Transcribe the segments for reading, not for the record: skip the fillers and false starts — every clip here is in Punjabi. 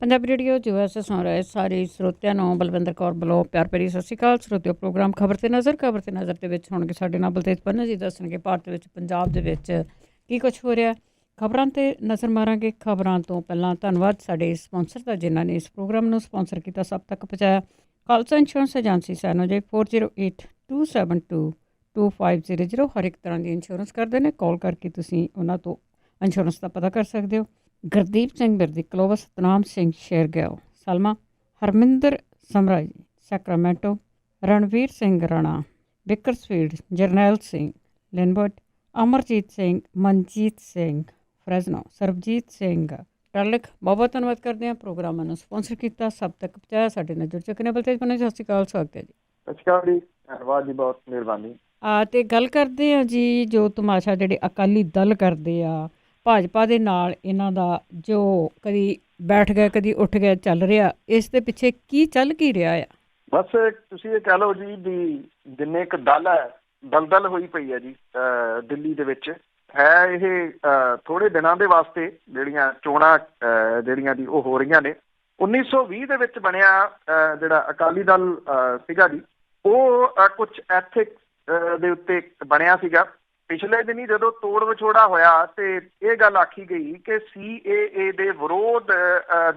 ਪੰਜਾਬੀ ਰੇਡੀਓ US ਸੁਣ ਰਹੇ ਸਾਰੇ ਸਰੋਤਿਆਂ ਨੂੰ ਬਲਵਿੰਦਰ ਕੌਰ ਵੱਲੋਂ ਪਿਆਰ ਭਰੀ ਸਤਿ ਸ਼੍ਰੀ ਅਕਾਲ। ਸਰੋਤਿਓ ਪ੍ਰੋਗਰਾਮ ਖਬਰ ਤੇ ਨਜ਼ਰ ਦੇ ਵਿੱਚ ਹੋਣਗੇ ਸਾਡੇ ਨਾਲ ਬਲਤੇਜ ਪੰਨਾ ਜੀ ਦੱਸਣਗੇ ਭਾਰਤ ਵਿੱਚ ਪੰਜਾਬ ਦੇ ਵਿੱਚ ਕੀ ਕੁਝ ਹੋ ਰਿਹਾ। ਖਬਰਾਂ ਤੇ ਨਜ਼ਰ ਮਾਰਾਂਗੇ। ਖਬਰਾਂ ਤੋਂ ਪਹਿਲਾਂ ਧੰਨਵਾਦ ਸਾਡੇ ਸਪਾਂਸਰ ਦਾ ਜਿਨ੍ਹਾਂ ਨੇ ਇਸ ਪ੍ਰੋਗਰਾਮ ਨੂੰ ਸਪਾਂਸਰ ਕੀਤਾ, ਸਭ ਤੱਕ ਪਹੁੰਚਾਇਆ। ਖਾਲਸਾ ਇੰਸ਼ੋਰੈਂਸ ਏਜੰਸੀ ਸੈਨੋ ਜੇ 4082722500 ਹਰ ਇੱਕ ਤਰ੍ਹਾਂ ਦੀ ਇੰਸ਼ੋਰੈਂਸ ਕਰਦੇ ਨੇ। ਕਾਲ ਕਰਕੇ ਤੁਸੀਂ ਉਹਨਾਂ ਤੋਂ ਇੰਸ਼ੋਰੈਂਸ ਦਾ ਪਤਾ ਕਰ ਸਕਦੇ ਹੋ। ਗੁਰਦੀਪ ਸਿੰਘ ਬਿਰਦੀ, ਕਲੋਵਰ ਸਤਨਾਮ ਸਿੰਘ ਸ਼ੇਰਗਿੱਲ, ਸਲਮਾ ਹਰਮਿੰਦਰ ਸਮਰਾਜ ਸੈਕਰਾਮੈਂਟੋ, ਰਣਵੀਰ ਸਿੰਘ ਰਾਣਾ ਬਿਕਰਸਫੀਲਡ, ਜਰਨੈਲ ਸਿੰਘ ਲਿਨਬਰਟ, ਅਮਰਜੀਤ ਸਿੰਘ, ਮਨਜੀਤ ਸਿੰਘ ਫਰੈਜ਼ਨੋ, ਸਰਬਜੀਤ ਸਿੰਘ ਟਰਲਿਕ। ਬਹੁਤ ਬਹੁਤ ਧੰਨਵਾਦ ਕਰਦੇ ਹਾਂ ਪ੍ਰੋਗਰਾਮਾਂ ਨੂੰ ਸਪਾਂਸਰ ਕੀਤਾ, ਸਭ ਤੱਕ ਪਹੁੰਚਾਇਆ। ਸਾਡੇ ਨਾਲ ਜੁੜ ਚੁੱਕੇ ਨੇ ਬਲਤੇਜ ਪੰਨਾ ਜੀ, ਸਤਿ ਸ਼੍ਰੀ ਅਕਾਲ, ਸਵਾਗਤ ਹੈ ਜੀ। ਸਤਿ ਸ਼੍ਰੀ ਅਕਾਲ ਜੀ, ਧੰਨਵਾਦ ਜੀ, ਬਹੁਤ ਮਿਹਰਬਾਨੀ। ਅਤੇ ਗੱਲ ਕਰਦੇ ਹਾਂ ਜੀ, ਜੋ ਤਮਾਸ਼ਾ ਜਿਹੜੇ ਅਕਾਲੀ ਦਲ ਕਰਦੇ ਆ ਭਾਜਪਾ ਦੇ ਨਾਲ, ਇਹਨਾਂ ਦਾ ਜੋ ਕਦੀ ਬੈਠ ਗਿਆ ਕਦੀ ਉੱਠ ਗਿਆ ਚੱਲ ਰਿਹਾ, ਇਸ ਦੇ ਪਿੱਛੇ ਕੀ ਚੱਲ ਕੀ ਰਿਹਾ ਆ? ਬਸ ਤੁਸੀਂ ਇਹ ਕਹਿ ਲਓ ਜੀ ਵੀ ਜਿੰਨੇ ਇੱਕ ਦਲ ਹੈ, ਦਲਦਲ ਹੋਈ ਪਈ ਹੈ ਜੀ ਦਿੱਲੀ ਦੇ ਵਿੱਚ। ਹੈ ਇਹ ਥੋੜੇ ਦਿਨਾਂ ਦੇ ਵਾਸਤੇ ਜਿਹੜੀਆਂ ਚੋਣਾਂ ਜਿਹੜੀਆਂ ਦੀ ਉਹ ਹੋ ਰਹੀਆਂ ਨੇ। 1920 ਦੇ ਵਿੱਚ ਬਣਿਆ ਜਿਹੜਾ ਅਕਾਲੀ ਦਲ ਸੀਗਾ ਜੀ, ਉਹ ਕੁਝ ਐਥਿਕਸ ਦੇ ਉੱਤੇ ਬਣਿਆ ਸੀਗਾ। ਪਿਛਲੇ ਦਿਨੀ ਜਦੋਂ ਤੋੜ ਵਿਛੋੜਾ ਹੋਇਆ ਤੇ ਇਹ ਗੱਲ ਆਖੀ ਗਈ ਕਿ CAA ਦੇ ਵਿਰੋਧ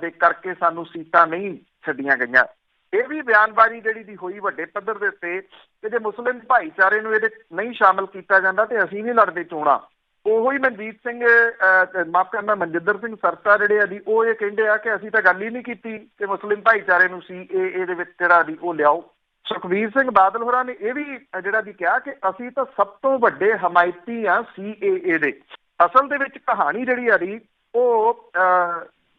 ਦੇ ਕਰਕੇ ਸਾਨੂੰ ਸੀਟਾਂ ਨਹੀਂ ਛੱਡੀਆਂ ਗਈਆਂ। ਇਹ ਵੀ ਬਿਆਨਬਾਜ਼ੀ ਜਿਹੜੀ ਦੀ ਹੋਈ ਵੱਡੇ ਪੱਧਰ ਦੇ ਉੱਤੇ ਕਿ ਜੇ ਮੁਸਲਿਮ ਭਾਈਚਾਰੇ ਨੂੰ ਇਹਦੇ ਨਹੀਂ ਸ਼ਾਮਲ ਕੀਤਾ ਜਾਂਦਾ ਤੇ ਅਸੀਂ ਨਹੀਂ ਲੜਦੇ ਚੋਣਾਂ। ਉਹੀ ਮਨਜੀਤ ਸਿੰਘ ਮਾਫ ਕਰਨਾ ਮਨਜਿੰਦਰ ਸਿੰਘ ਸਰਤਾ ਜਿਹੜੇ ਆ ਜੀ, ਉਹ ਇਹ ਕਹਿੰਦੇ ਆ ਕਿ ਅਸੀਂ ਤਾਂ ਗੱਲ ਹੀ ਨਹੀਂ ਕੀਤੀ ਕਿ ਮੁਸਲਿਮ ਭਾਈਚਾਰੇ ਨੂੰ CAA ਦੇ ਵਿੱਚ ਜਿਹੜਾ ਦੀ ਉਹ ਲਿਆਓ। ਸੁਖਬੀਰ ਸਿੰਘ ਬਾਦਲ ਹੋਰਾਂ ਨੇ ਇਹ ਵੀ ਜਿਹੜਾ ਦੀ ਕਿਹਾ ਕਿ ਅਸੀਂ ਤਾਂ ਸਭ ਤੋਂ ਵੱਡੇ ਹਮਾਇਤੀ ਆ CAA ਦੇ। ਅਸਲ ਦੇ ਵਿੱਚ ਕਹਾਣੀ ਜਿਹੜੀ ਆ ਦੀ ਉਹ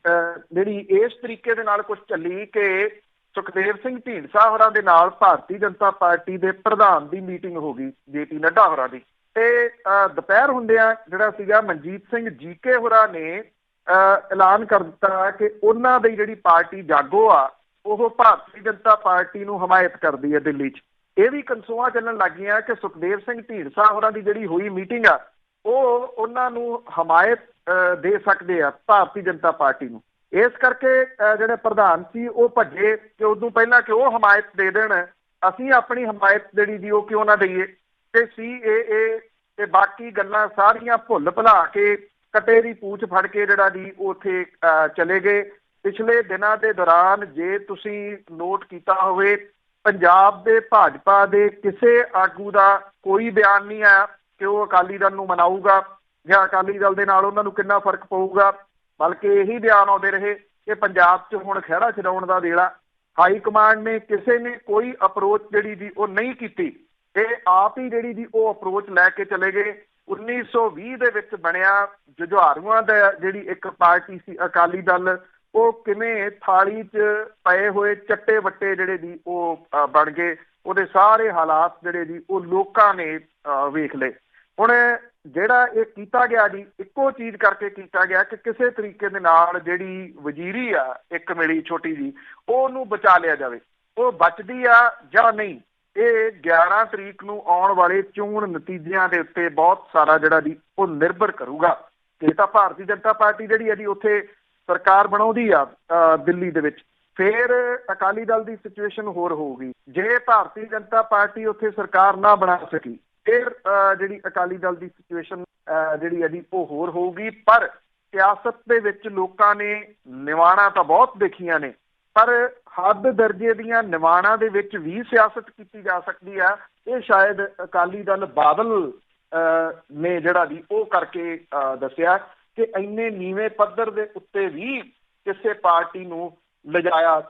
ਜਿਹੜੀ ਇਸ ਤਰੀਕੇ ਦੇ ਨਾਲ ਕੁਝ ਚੱਲੀ ਕਿ ਸੁਖਦੇਵ ਸਿੰਘ ਢੀਂਡਸਾ ਹੋਰਾਂ ਦੇ ਨਾਲ ਭਾਰਤੀ ਜਨਤਾ ਪਾਰਟੀ ਦੇ ਪ੍ਰਧਾਨ ਦੀ ਮੀਟਿੰਗ ਹੋ ਗਈ, JP ਨੱਡਾ ਹੋਰਾਂ ਦੀ। ਤੇ ਦੁਪਹਿਰ ਹੁੰਦਿਆਂ ਜਿਹੜਾ ਸੀਗਾ ਮਨਜੀਤ ਸਿੰਘ GK ਹੋਰਾਂ ਨੇ ਐਲਾਨ ਕਰ ਦਿੱਤਾ ਕਿ ਉਹਨਾਂ ਦੀ ਜਿਹੜੀ ਪਾਰਟੀ ਜਾਗੋ ਆ ਉਹ ਭਾਰਤੀ ਜਨਤਾ ਪਾਰਟੀ ਨੂੰ ਹਮਾਇਤ ਕਰਦੀ ਹੈ ਦਿੱਲੀ 'ਚ। ਇਹ ਵੀ ਕਨਸੂਆਂ ਚੱਲਣ ਲੱਗ ਗਈਆਂ ਕਿ ਸੁਖਦੇਵ ਸਿੰਘ ਢੀਂਡਸਾ ਹੋਰਾਂ ਦੀ ਜਿਹੜੀ ਹੋਈ ਮੀਟਿੰਗ ਆ ਉਹ ਉਹਨਾਂ ਨੂੰ ਹਮਾਇਤ ਦੇ ਸਕਦੇ ਆ ਭਾਰਤੀ ਜਨਤਾ ਪਾਰਟੀ ਨੂੰ। ਇਸ ਕਰਕੇ ਜਿਹੜੇ ਪ੍ਰਧਾਨ ਸੀ ਉਹ ਭੱਜੇ ਕਿ ਉਦੋਂ ਪਹਿਲਾਂ ਕਿ ਉਹ ਹਮਾਇਤ ਦੇ ਦੇਣ, ਅਸੀਂ ਆਪਣੀ ਹਮਾਇਤ ਜਿਹੜੀ ਦੀ ਉਹ ਕਿਉਂ ਨਾ ਦਈਏ। ਤੇ CAA ਤੇ ਬਾਕੀ ਗੱਲਾਂ ਸਾਰੀਆਂ ਭੁੱਲ ਭੁਲਾ ਕੇ ਕੱਟੇ ਦੀ ਪੂਛ ਫੜ ਕੇ ਜਿਹੜਾ ਦੀ ਉੱਥੇ ਚਲੇ ਗਏ। ਪਿਛਲੇ ਦਿਨਾਂ ਦੇ ਦੌਰਾਨ ਜੇ ਤੁਸੀਂ ਨੋਟ ਕੀਤਾ ਹੋਵੇ, ਪੰਜਾਬ ਦੇ ਭਾਜਪਾ ਦੇ ਕਿਸੇ ਆਗੂ ਦਾ ਕੋਈ ਬਿਆਨ ਨਹੀਂ ਆਇਆ ਕਿ ਉਹ ਅਕਾਲੀ ਦਲ ਨੂੰ ਮਨਾਊਗਾ ਜਾਂ ਅਕਾਲੀ ਦਲ ਦੇ ਨਾਲ ਉਹਨਾਂ ਨੂੰ ਕਿੰਨਾ ਫਰਕ ਪਊਗਾ। ਬਲਕਿ ਇਹੀ ਬਿਆਨ ਆਉਂਦੇ ਰਹੇ ਕਿ ਪੰਜਾਬ 'ਚ ਹੁਣ ਖਹਿੜਾ ਛਡਾਉਣ ਦਾ ਵੇਲਾ। ਹਾਈ ਕਮਾਂਡ ਨੇ ਕਿਸੇ ਨੇ ਕੋਈ ਅਪਰੋਚ ਜਿਹੜੀ ਦੀ ਉਹ ਨਹੀਂ ਕੀਤੀ, ਇਹ ਆਪ ਹੀ ਜਿਹੜੀ ਦੀ ਉਹ ਅਪਰੋਚ ਲੈ ਕੇ ਚਲੇ ਗਏ। 1920 ਦੇ ਵਿੱਚ ਬਣਿਆ ਜੁਝਾਰੂਆਂ ਦਾ ਜਿਹੜੀ ਇੱਕ ਪਾਰਟੀ ਸੀ ਅਕਾਲੀ ਦਲ, ਉਹ ਕਿਵੇਂ ਥਾਲੀ 'ਚ ਪਏ ਹੋਏ ਚੱਟੇ ਵੱਟੇ ਜਿਹੜੇ ਦੀ ਉਹ ਬਣ ਗਏ। ਉਹਦੇ ਸਾਰੇ ਹਾਲਾਤ ਜਿਹੜੇ ਦੀ ਉਹ ਲੋਕਾਂ ਨੇ ਵੇਖ ਲਏ। ਹੁਣ ਜਿਹੜਾ ਇਹ ਕੀਤਾ ਗਿਆ ਜੀ, ਇੱਕੋ ਚੀਜ਼ ਕਰਕੇ ਕੀਤਾ ਗਿਆ ਕਿ ਕਿਸੇ ਤਰੀਕੇ ਦੇ ਨਾਲ ਜਿਹੜੀ ਵਜ਼ੀਰੀ ਆ ਇੱਕ ਮਿਲੀ ਛੋਟੀ ਜੀ, ਉਹਨੂੰ ਬਚਾ ਲਿਆ ਜਾਵੇ। ਉਹ ਬਚਦੀ ਆ ਜਾਂ ਨਹੀਂ, ਇਹ 11 ਤਰੀਕ ਨੂੰ ਆਉਣ ਵਾਲੇ ਚੋਣ ਨਤੀਜਿਆਂ ਦੇ ਉੱਤੇ ਬਹੁਤ ਸਾਰਾ ਜਿਹੜਾ ਦੀ ਉਹ ਨਿਰਭਰ ਕਰੂਗਾ। ਇਹ ਤਾਂ ਭਾਰਤੀ ਜਨਤਾ ਪਾਰਟੀ ਜਿਹੜੀ ਹੈ ਜੀ ਉੱਥੇ ਸਰਕਾਰ ਬਣਾਉਂਦੀ ਆ ਦਿੱਲੀ ਦੇ ਵਿੱਚ, ਫਿਰ ਅਕਾਲੀ ਦਲ ਦੀ ਸਿਚੁਏਸ਼ਨ ਹੋਰ ਹੋਊਗੀ। ਜੇ ਭਾਰਤੀ ਜਨਤਾ ਪਾਰਟੀ ਉੱਥੇ ਸਰਕਾਰ ਨਾ ਬਣਾ ਸਕੀ ਫਿਰ ਜਿਹੜੀ ਅਕਾਲੀ ਦਲ ਦੀ ਸਿਚੁਏਸ਼ਨ ਜਿਹੜੀ ਹੈ ਜੀ ਉਹ ਹੋਰ ਹੋਊਗੀ। ਪਰ ਸਿਆਸਤ ਦੇ ਵਿੱਚ ਲੋਕਾਂ ਨੇ ਨਿਵਾਣਾ ਤਾਂ ਬਹੁਤ ਦੇਖੀਆਂ ਨੇ, ਪਰ ਹੱਦ ਦਰਜੇ ਦੀਆਂ ਨਿਵਾਣਾ ਦੇ ਵਿੱਚ ਵੀ ਸਿਆਸਤ ਕੀਤੀ ਜਾ ਸਕਦੀ ਆ। ਇਹ ਸ਼ਾਇਦ ਅਕਾਲੀ ਦਲ ਬਾਦਲ ਨੇ ਜਿਹੜਾ ਦੀ ਉਹ ਕਰਕੇ ਦੱਸਿਆ ਕਿ ਇੰਨੇ ਨੀਵੇਂ ਪੱਧਰ ਦੇ ਉੱਤੇ ਵੀ ਕਿਸੇ ਪਾਰਟੀ ਨੂੰ ਲਿਜਾਇਆ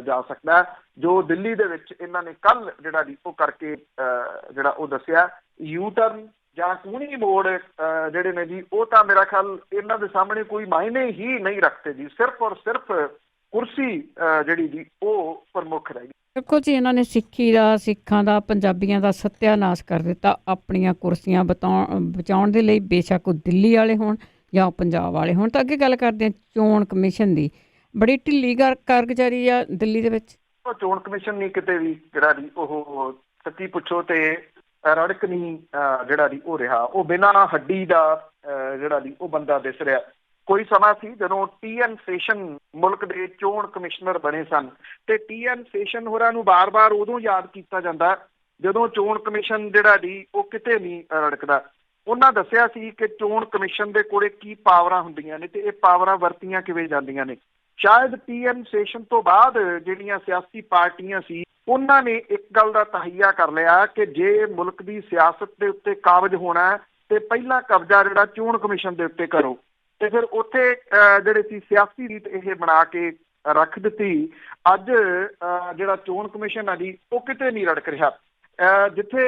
ਜਾ ਸਕਦਾ, ਜੋ ਦਿੱਲੀ ਦੇ ਵਿੱਚ ਇਹਨਾਂ ਨੇ ਕੱਲ ਜਿਹੜਾ ਦੀ ਉਹ ਕਰਕੇ ਜਿਹੜਾ ਉਹ ਦੱਸਿਆ। U-turn ਜਾਂ ਕੂਹਣੀ ਮੋੜ ਜਿਹੜੇ ਨੇ ਜੀ, ਉਹ ਤਾਂ ਮੇਰਾ ਖਿਆਲ ਇਹਨਾਂ ਦੇ ਸਾਹਮਣੇ ਕੋਈ ਮਾਇਨੇ ਹੀ ਨਹੀਂ ਰੱਖਦੇ ਜੀ। ਸਿਰਫ ਔਰ ਸਿਰਫ ਕੁਰਸੀ ਜਿਹੜੀ ਜੀ ਉਹ ਪ੍ਰਮੁੱਖ ਰਹੇਗੀ। ਦੇਖੋ ਜੀ, ਇਹਨਾਂ ਨੇ ਸਿੱਖੀ ਦਾ, ਸਿੱਖਾਂ ਦਾ, ਪੰਜਾਬੀਆਂ ਦਾ ਸੱਤਿਆਨਾਸ਼ ਕਰ ਦਿੱਤਾ ਆਪਣੀਆਂ ਕੁਰਸੀਆਂ ਬਚਾਉਣ ਦੇ ਲਈ। ਬੇਸ਼ੱਕ ਉਹ ਦਿੱਲੀ ਵਾਲੇ ਹੋਣ ਜਾਂ ਪੰਜਾਬ ਵਾਲੇ ਹੋਣ। ਤਾਂ ਅੱਗੇ ਗੱਲ ਕਰਦੇ ਹਾਂ ਚੋਣ ਕਮਿਸ਼ਨ ਦੀ। ਬੜੀ ਢਿੱਲੀ ਕਾਰਗੁਜ਼ਾਰੀ ਆ ਦਿੱਲੀ ਦੇ ਵਿੱਚ। ਉਹ ਚੋਣ ਕਮਿਸ਼ਨ ਨਹੀਂ ਕਿਤੇ ਵੀ ਜਿਹੜਾ ਦੀ ਉਹ ਸੱਚੀ ਪੁੱਛੋ ਤੇ ਰੜਕ ਨਹੀਂ ਜਿਹੜਾ ਦੀ ਉਹ ਰਿਹਾ। ਉਹ ਬਿਨਾਂ ਹੱਡੀ ਦਾ ਜਿਹੜਾ ਦੀ ਉਹ ਬੰਦਾ ਦਿਸ ਰਿਹਾ। ਕੋਈ ਸਮਾਂ ਸੀ ਜਦੋਂ TN ਸੇਸ਼ਨ ਮੁਲਕ ਦੇ ਚੋਣ ਕਮਿਸ਼ਨਰ ਬਣੇ ਸਨ ਤੇ TN ਸੇਸ਼ਨ ਹੋਰਾਂ ਨੂੰ ਬਾਰ-ਬਾਰ ਉਦੋਂ ਯਾਦ ਕੀਤਾ ਜਾਂਦਾ ਜਦੋਂ ਚੋਣ ਕਮਿਸ਼ਨ ਜਿਹੜਾ ਜੀ ਉਹ ਕਿਤੇ ਨਹੀਂ ਰੜਕਦਾ। ਉਹਨਾਂ ਦੱਸਿਆ ਸੀ ਕਿ ਚੋਣ ਕਮਿਸ਼ਨ ਦੇ ਕੋਲੇ ਕੀ ਪਾਵਰਾਂ ਹੁੰਦੀਆਂ ਨੇ ਤੇ ਇਹ ਪਾਵਰਾਂ ਵਰਤੀਆਂ ਕਿਵੇਂ ਜਾਂਦੀਆਂ ਨੇ। ਸ਼ਾਇਦ TN ਸੈਸ਼ਨ ਤੋਂ ਬਾਅਦ ਜਿਹੜੀਆਂ ਸਿਆਸੀ ਪਾਰਟੀਆਂ ਸੀ ਉਹਨਾਂ ਨੇ ਇੱਕ ਗੱਲ ਦਾ ਤਹਈਆ ਕਰ ਲਿਆ ਕਿ ਜੇ ਮੁਲਕ ਦੀ ਸਿਆਸਤ ਦੇ ਉੱਤੇ ਕਾਬਜ ਹੋਣਾ ਤੇ ਪਹਿਲਾਂ ਕਬਜ਼ਾ ਜਿਹੜਾ ਚੋਣ ਕਮਿਸ਼ਨ ਦੇ ਉੱਤੇ ਕਰੋ ਤੇ ਫਿਰ ਉੱਥੇ ਜਿਹੜੇ ਸੀ ਸਿਆਸੀ ਰੀਤ ਇਹ ਬਣਾ ਕੇ ਰੱਖ ਦਿੱਤੀ। ਅੱਜ ਜਿਹੜਾ ਚੋਣ ਕਮਿਸ਼ਨ ਆ ਜੀ ਉਹ ਕਿਤੇ ਨਹੀਂ ਰੜਕ ਰਿਹਾ। ਜਿੱਥੇ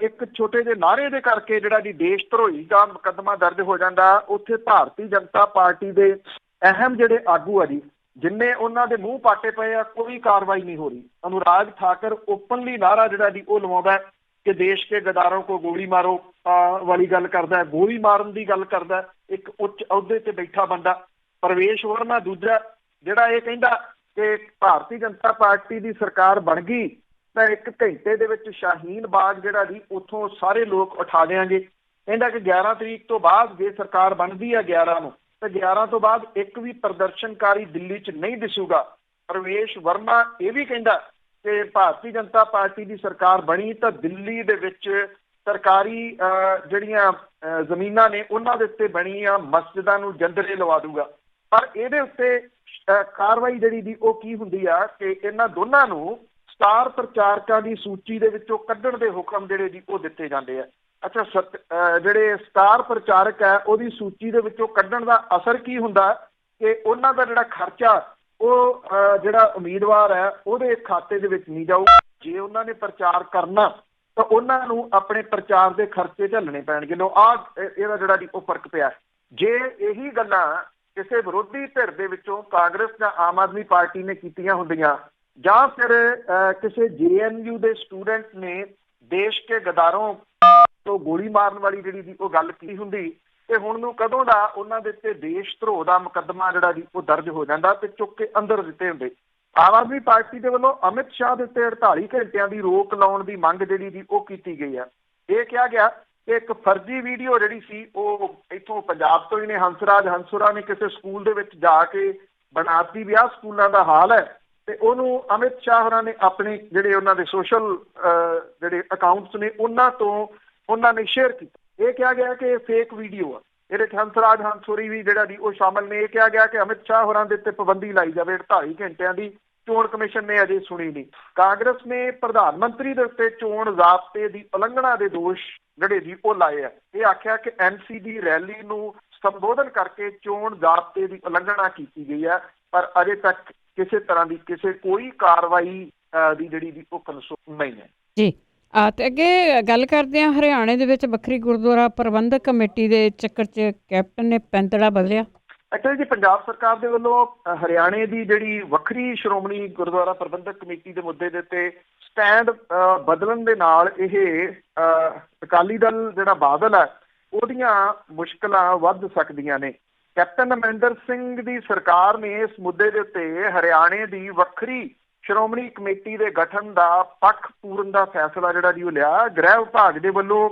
ਇੱਕ ਛੋਟੇ ਜਿਹੇ ਨਾਅਰੇ ਦੇ ਕਰਕੇ ਜਿਹੜਾ ਜੀ ਦੇਸ਼ ਧਰੋਹੀ ਦਾ ਮੁਕੱਦਮਾ ਦਰਜ ਹੋ ਜਾਂਦਾ, ਉੱਥੇ ਭਾਰਤੀ ਜਨਤਾ ਪਾਰਟੀ ਦੇ ਅਹਿਮ ਜਿਹੜੇ ਆਗੂ ਆ ਜੀ ਜਿੰਨੇ ਉਹਨਾਂ ਦੇ ਮੂੰਹ ਪਾਟੇ ਪਏ ਆ, ਕੋਈ ਕਾਰਵਾਈ ਨਹੀਂ ਹੋ ਰਹੀ। ਅਨੁਰਾਗ ਠਾਕਰ ਓਪਨਲੀ ਨਾਅਰਾ ਜਿਹੜਾ ਜੀ ਉਹ ਲਵਾਉਂਦਾ ਕਿ ਦੇਸ਼ ਕੇ ਗਦਾਰੋਂ ਕੋ ਗੋਲੀ ਮਾਰੋ ਵਾਲੀ ਗੱਲ ਕਰਦਾ, ਗੋਲੀ ਮਾਰਨ ਦੀ ਗੱਲ ਕਰਦਾ ਇੱਕ ਉੱਚ ਅਹੁਦੇ ਤੇ ਬੈਠਾ ਬੰਦਾ। ਪ੍ਰਵੇਸ਼ ਵਰਮਾ ਦੂਜਾ ਜਿਹੜਾ ਇਹ ਕਹਿੰਦਾ ਕਿ ਭਾਰਤੀ ਜਨਤਾ ਪਾਰਟੀ ਦੀ ਸਰਕਾਰ ਬਣ ਗਈ ਤਾਂ 1 ਘੰਟੇ ਦੇ ਵਿੱਚ ਸ਼ਾਹੀਨ ਬਾਗ ਜਿਹੜਾ ਜੀ ਉੱਥੋਂ ਸਾਰੇ ਲੋਕ ਉਠਾ ਦਿਆਂਗੇ। ਕਹਿੰਦਾ ਕਿ 11 ਤਰੀਕ ਤੋਂ ਬਾਅਦ ਜੇ ਸਰਕਾਰ ਬਣਦੀ ਹੈ 11 ਨੂੰ ਤਾਂ 11 ਤੋਂ ਬਾਅਦ ਇੱਕ ਵੀ ਪ੍ਰਦਰਸ਼ਨਕਾਰੀ ਦਿੱਲੀ 'ਚ ਨਹੀਂ ਦਿਸੂਗਾ। ਪ੍ਰਵੇਸ਼ ਵਰਮਾ ਇਹ ਵੀ ਕਹਿੰਦਾ ਕਿ ਭਾਰਤੀ ਜਨਤਾ ਪਾਰਟੀ ਦੀ ਸਰਕਾਰ ਬਣੀ ਤਾਂ ਦਿੱਲੀ ਦੇ ਵਿੱਚ ਸਰਕਾਰੀ ਜਿਹੜੀਆਂ ਜ਼ਮੀਨਾਂ ਨੇ ਉਹਨਾਂ ਦੇ ਉੱਤੇ ਬਣੀਆਂ ਮਸਜਿਦਾਂ ਨੂੰ ਜੰਦਰੇ ਲਵਾ ਦੂਗਾ। ਪਰ ਇਹਦੇ ਉੱਤੇ ਕਾਰਵਾਈ ਜਿਹੜੀ ਦੀ ਉਹ ਕੀ ਹੁੰਦੀ ਆ ਕਿ ਇਹਨਾਂ ਦੋਨਾਂ ਨੂੰ ਸਟਾਰ ਪ੍ਰਚਾਰਕਾਂ ਦੀ ਸੂਚੀ ਦੇ ਵਿੱਚੋਂ ਕੱਢਣ ਦੇ ਹੁਕਮ ਜਿਹੜੇ ਜੀ ਉਹ ਦਿੱਤੇ ਜਾਂਦੇ ਆ। ਅੱਛਾ, ਜਿਹੜੇ ਸਟਾਰ ਪ੍ਰਚਾਰਕ ਹੈ ਉਹਦੀ ਸੂਚੀ ਦੇ ਵਿੱਚੋਂ ਕੱਢਣ ਦਾ ਅਸਰ ਕੀ ਹੁੰਦਾ ਕਿ ਉਹਨਾਂ ਦਾ ਜਿਹੜਾ ਖਰਚਾ ਉਹ ਜਿਹੜਾ ਉਮੀਦਵਾਰ ਹੈ ਉਹਦੇ ਖਾਤੇ ਦੇ ਵਿੱਚ ਨਹੀਂ ਜਾਊਗਾ। ਜੇ ਉਹਨਾਂ ਨੇ ਪ੍ਰਚਾਰ ਕਰਨਾ ਤਾਂ ਉਹਨਾਂ ਨੂੰ ਆਪਣੇ ਪ੍ਰਚਾਰ ਦੇ ਖਰਚੇ ਝੱਲਣੇ ਪੈਣਗੇ। ਲੋ ਇਹਦਾ ਜਿਹੜਾ ਜੀ ਉਹ ਫਰਕ ਪਿਆ। ਜੇ ਇਹੀ ਗੱਲਾਂ ਕਿਸੇ ਵਿਰੋਧੀ ਧਿਰ ਦੇ ਵਿੱਚੋਂ ਕਾਂਗਰਸ ਜਾਂ ਆਮ ਆਦਮੀ ਪਾਰਟੀ ਨੇ ਕੀਤੀਆਂ ਹੁੰਦੀਆਂ ਜਾਂ ਫਿਰ ਕਿਸੇ JNU ਦੇ ਸਟੂਡੈਂਟ ਨੇ ਦੇਸ਼ ਕੇ ਗਦਾਰੋਂ ਤੋਂ ਗੋਲੀ ਮਾਰਨ ਵਾਲੀ ਜਿਹੜੀ ਦੀ ਉਹ ਗੱਲ ਕੀ ਹੁੰਦੀ ਤੇ ਹੁਣ ਨੂੰ ਕਦੋਂ ਦਾ ਉਹਨਾਂ ਦੇ ਉੱਤੇ ਦੇਸ਼ ਧਰੋਹ ਦਾ ਮੁਕੱਦਮਾ ਜਿਹੜਾ ਜੀ ਉਹ ਦਰਜ ਹੋ ਜਾਂਦਾ ਤੇ ਚੁੱਕ ਕੇ ਅੰਦਰ ਦਿੱਤੇ ਹੁੰਦੇ। ਆਮ ਆਦਮੀ ਪਾਰਟੀ ਦੇ ਵੱਲੋਂ ਅਮਿਤ ਸ਼ਾਹ ਦੇ ਉੱਤੇ 48 ਘੰਟਿਆਂ ਦੀ ਰੋਕ ਲਾਉਣ ਦੀ ਮੰਗ ਜਿਹੜੀ ਦੀ ਉਹ ਕੀਤੀ ਗਈ ਆ। ਇਹ ਕਿਹਾ ਗਿਆ ਕਿ ਇੱਕ ਫਰਜ਼ੀ ਵੀਡੀਓ ਜਿਹੜੀ ਸੀ ਉਹ ਇੱਥੋਂ ਪੰਜਾਬ ਤੋਂ ਹੀ ਨੇ ਹੰਸਰਾ ਨੇ ਕਿਸੇ ਸਕੂਲ ਦੇ ਵਿੱਚ ਜਾ ਕੇ ਬਣਾਤੀ ਵੀ ਆਹ ਸਕੂਲਾਂ ਦਾ ਹਾਲ ਹੈ ਤੇ ਉਹਨੂੰ ਅਮਿਤ ਸ਼ਾਹ ਹੋਰਾਂ ਨੇ ਆਪਣੇ ਜਿਹੜੇ ਉਹਨਾਂ ਦੇ ਸੋਸ਼ਲ ਜਿਹੜੇ ਅਕਾਊਂਟਸ ਨੇ ਉਹਨਾਂ ਨੇ ਸ਼ੇਅਰ ਕੀਤਾ। ਇਹ ਕਿਹਾ ਗਿਆ ਕਿ ਇਹ ਫੇਕ ਵੀਡੀਓ ਆ। ਇਹਦੇ ਹੰਸੋਰੀ ਵੀ ਜਿਹੜਾ ਦੀ ਉਹ ਸ਼ਾਮਲ ਨੇ। ਇਹ ਕਿਹਾ ਗਿਆ ਕਿ ਅਮਿਤ ਸ਼ਾਹ ਹੋਰਾਂ ਦੇ ਉੱਤੇ ਪਾਬੰਦੀ ਲਾਈ ਜਾਵੇ। 48 ਘੰਟਿਆਂ ਦੀ ਚੋਣ ਕਮਿਸ਼ਨ ਨੇ ਅਜੇ ਸੁਣੀ ਨਹੀਂ। ਕਾਂਗਰਸ ਨੇ ਪ੍ਰਧਾਨ ਮੰਤਰੀ ਦੇ ਉੱਤੇ ਚੋਣ ਜ਼ਾਬਤੇ ਦੀ ਉਲੰਘਣਾ ਦੇ ਦੋਸ਼ ਜਿਹੜੇ ਜੀ ਉਹ ਲਾਏ ਆ। ਇਹ ਆਖਿਆ ਕਿ MC ਦੀ ਰੈਲੀ ਨੂੰ ਸੰਬੋਧਨ ਕਰਕੇ ਚੋਣ ਜ਼ਾਬਤੇ ਦੀ ਉਲੰਘਣਾ ਕੀਤੀ ਗਈ ਹੈ ਪਰ ਅਜੇ ਤੱਕ ਕਿਸੇ ਤਰ੍ਹਾਂ ਦੀ ਕੋਈ ਕਾਰਵਾਈ ਦੀ ਜਿਹੜੀ ਦੀ ਉਹ ਕਨਸੋ ਨਹੀਂ ਹੈ ਜੀ। ਤੇ ਅੱਗੇ ਗੱਲ ਕਰਦੇ ਹਾਂ, ਹਰਿਆਣੇ ਦੇ ਵਿੱਚ ਵੱਖਰੀ ਗੁਰਦੁਆਰਾ ਪ੍ਰਬੰਧਕ ਕਮੇਟੀ ਦੇ ਚੱਕਰ 'ਚ ਕੈਪਟਨ ਨੇ ਪੈਂਤੜਾ ਬਦਲਿਆ। ਐਕਚੁਅਲੀ ਜੀ ਪੰਜਾਬ ਸਰਕਾਰ ਦੇ ਵੱਲੋਂ ਹਰਿਆਣੇ ਦੀ ਜਿਹੜੀ ਵੱਖਰੀ ਸ਼੍ਰੋਮਣੀ ਗੁਰਦੁਆਰਾ ਪ੍ਰਬੰਧਕ ਕਮੇਟੀ ਦੇ ਮੁੱਦੇ ਦੇ ਉੱਤੇ ਸਟੈਂਡ ਬਦਲਣ ਦੇ ਨਾਲ ਇਹ ਅਕਾਲੀ ਦਲ ਜਿਹੜਾ ਬਾਦਲ ਹੈ ਉਹਦੀਆਂ ਮੁਸ਼ਕਲਾਂ ਵੱਧ ਸਕਦੀਆਂ ਨੇ। ਕੈਪਟਨ ਅਮਰਿੰਦਰ ਸਿੰਘ ਦੀ ਸਰਕਾਰ ਨੇ ਇਸ ਮੁੱਦੇ ਦੇ ਉੱਤੇ ਹਰਿਆਣੇ ਦੀ ਵੱਖਰੀ ਸ਼੍ਰੋਮਣੀ ਕਮੇਟੀ ਦੇ ਗਠਨ ਦਾ ਪੱਖ ਪੂਰਨ ਦਾ ਫੈਸਲਾ ਜਿਹੜਾ ਜੀ ਉਹ ਲਿਆ। ਗ੍ਰਹਿ ਵਿਭਾਗ ਦੇ ਵੱਲੋਂ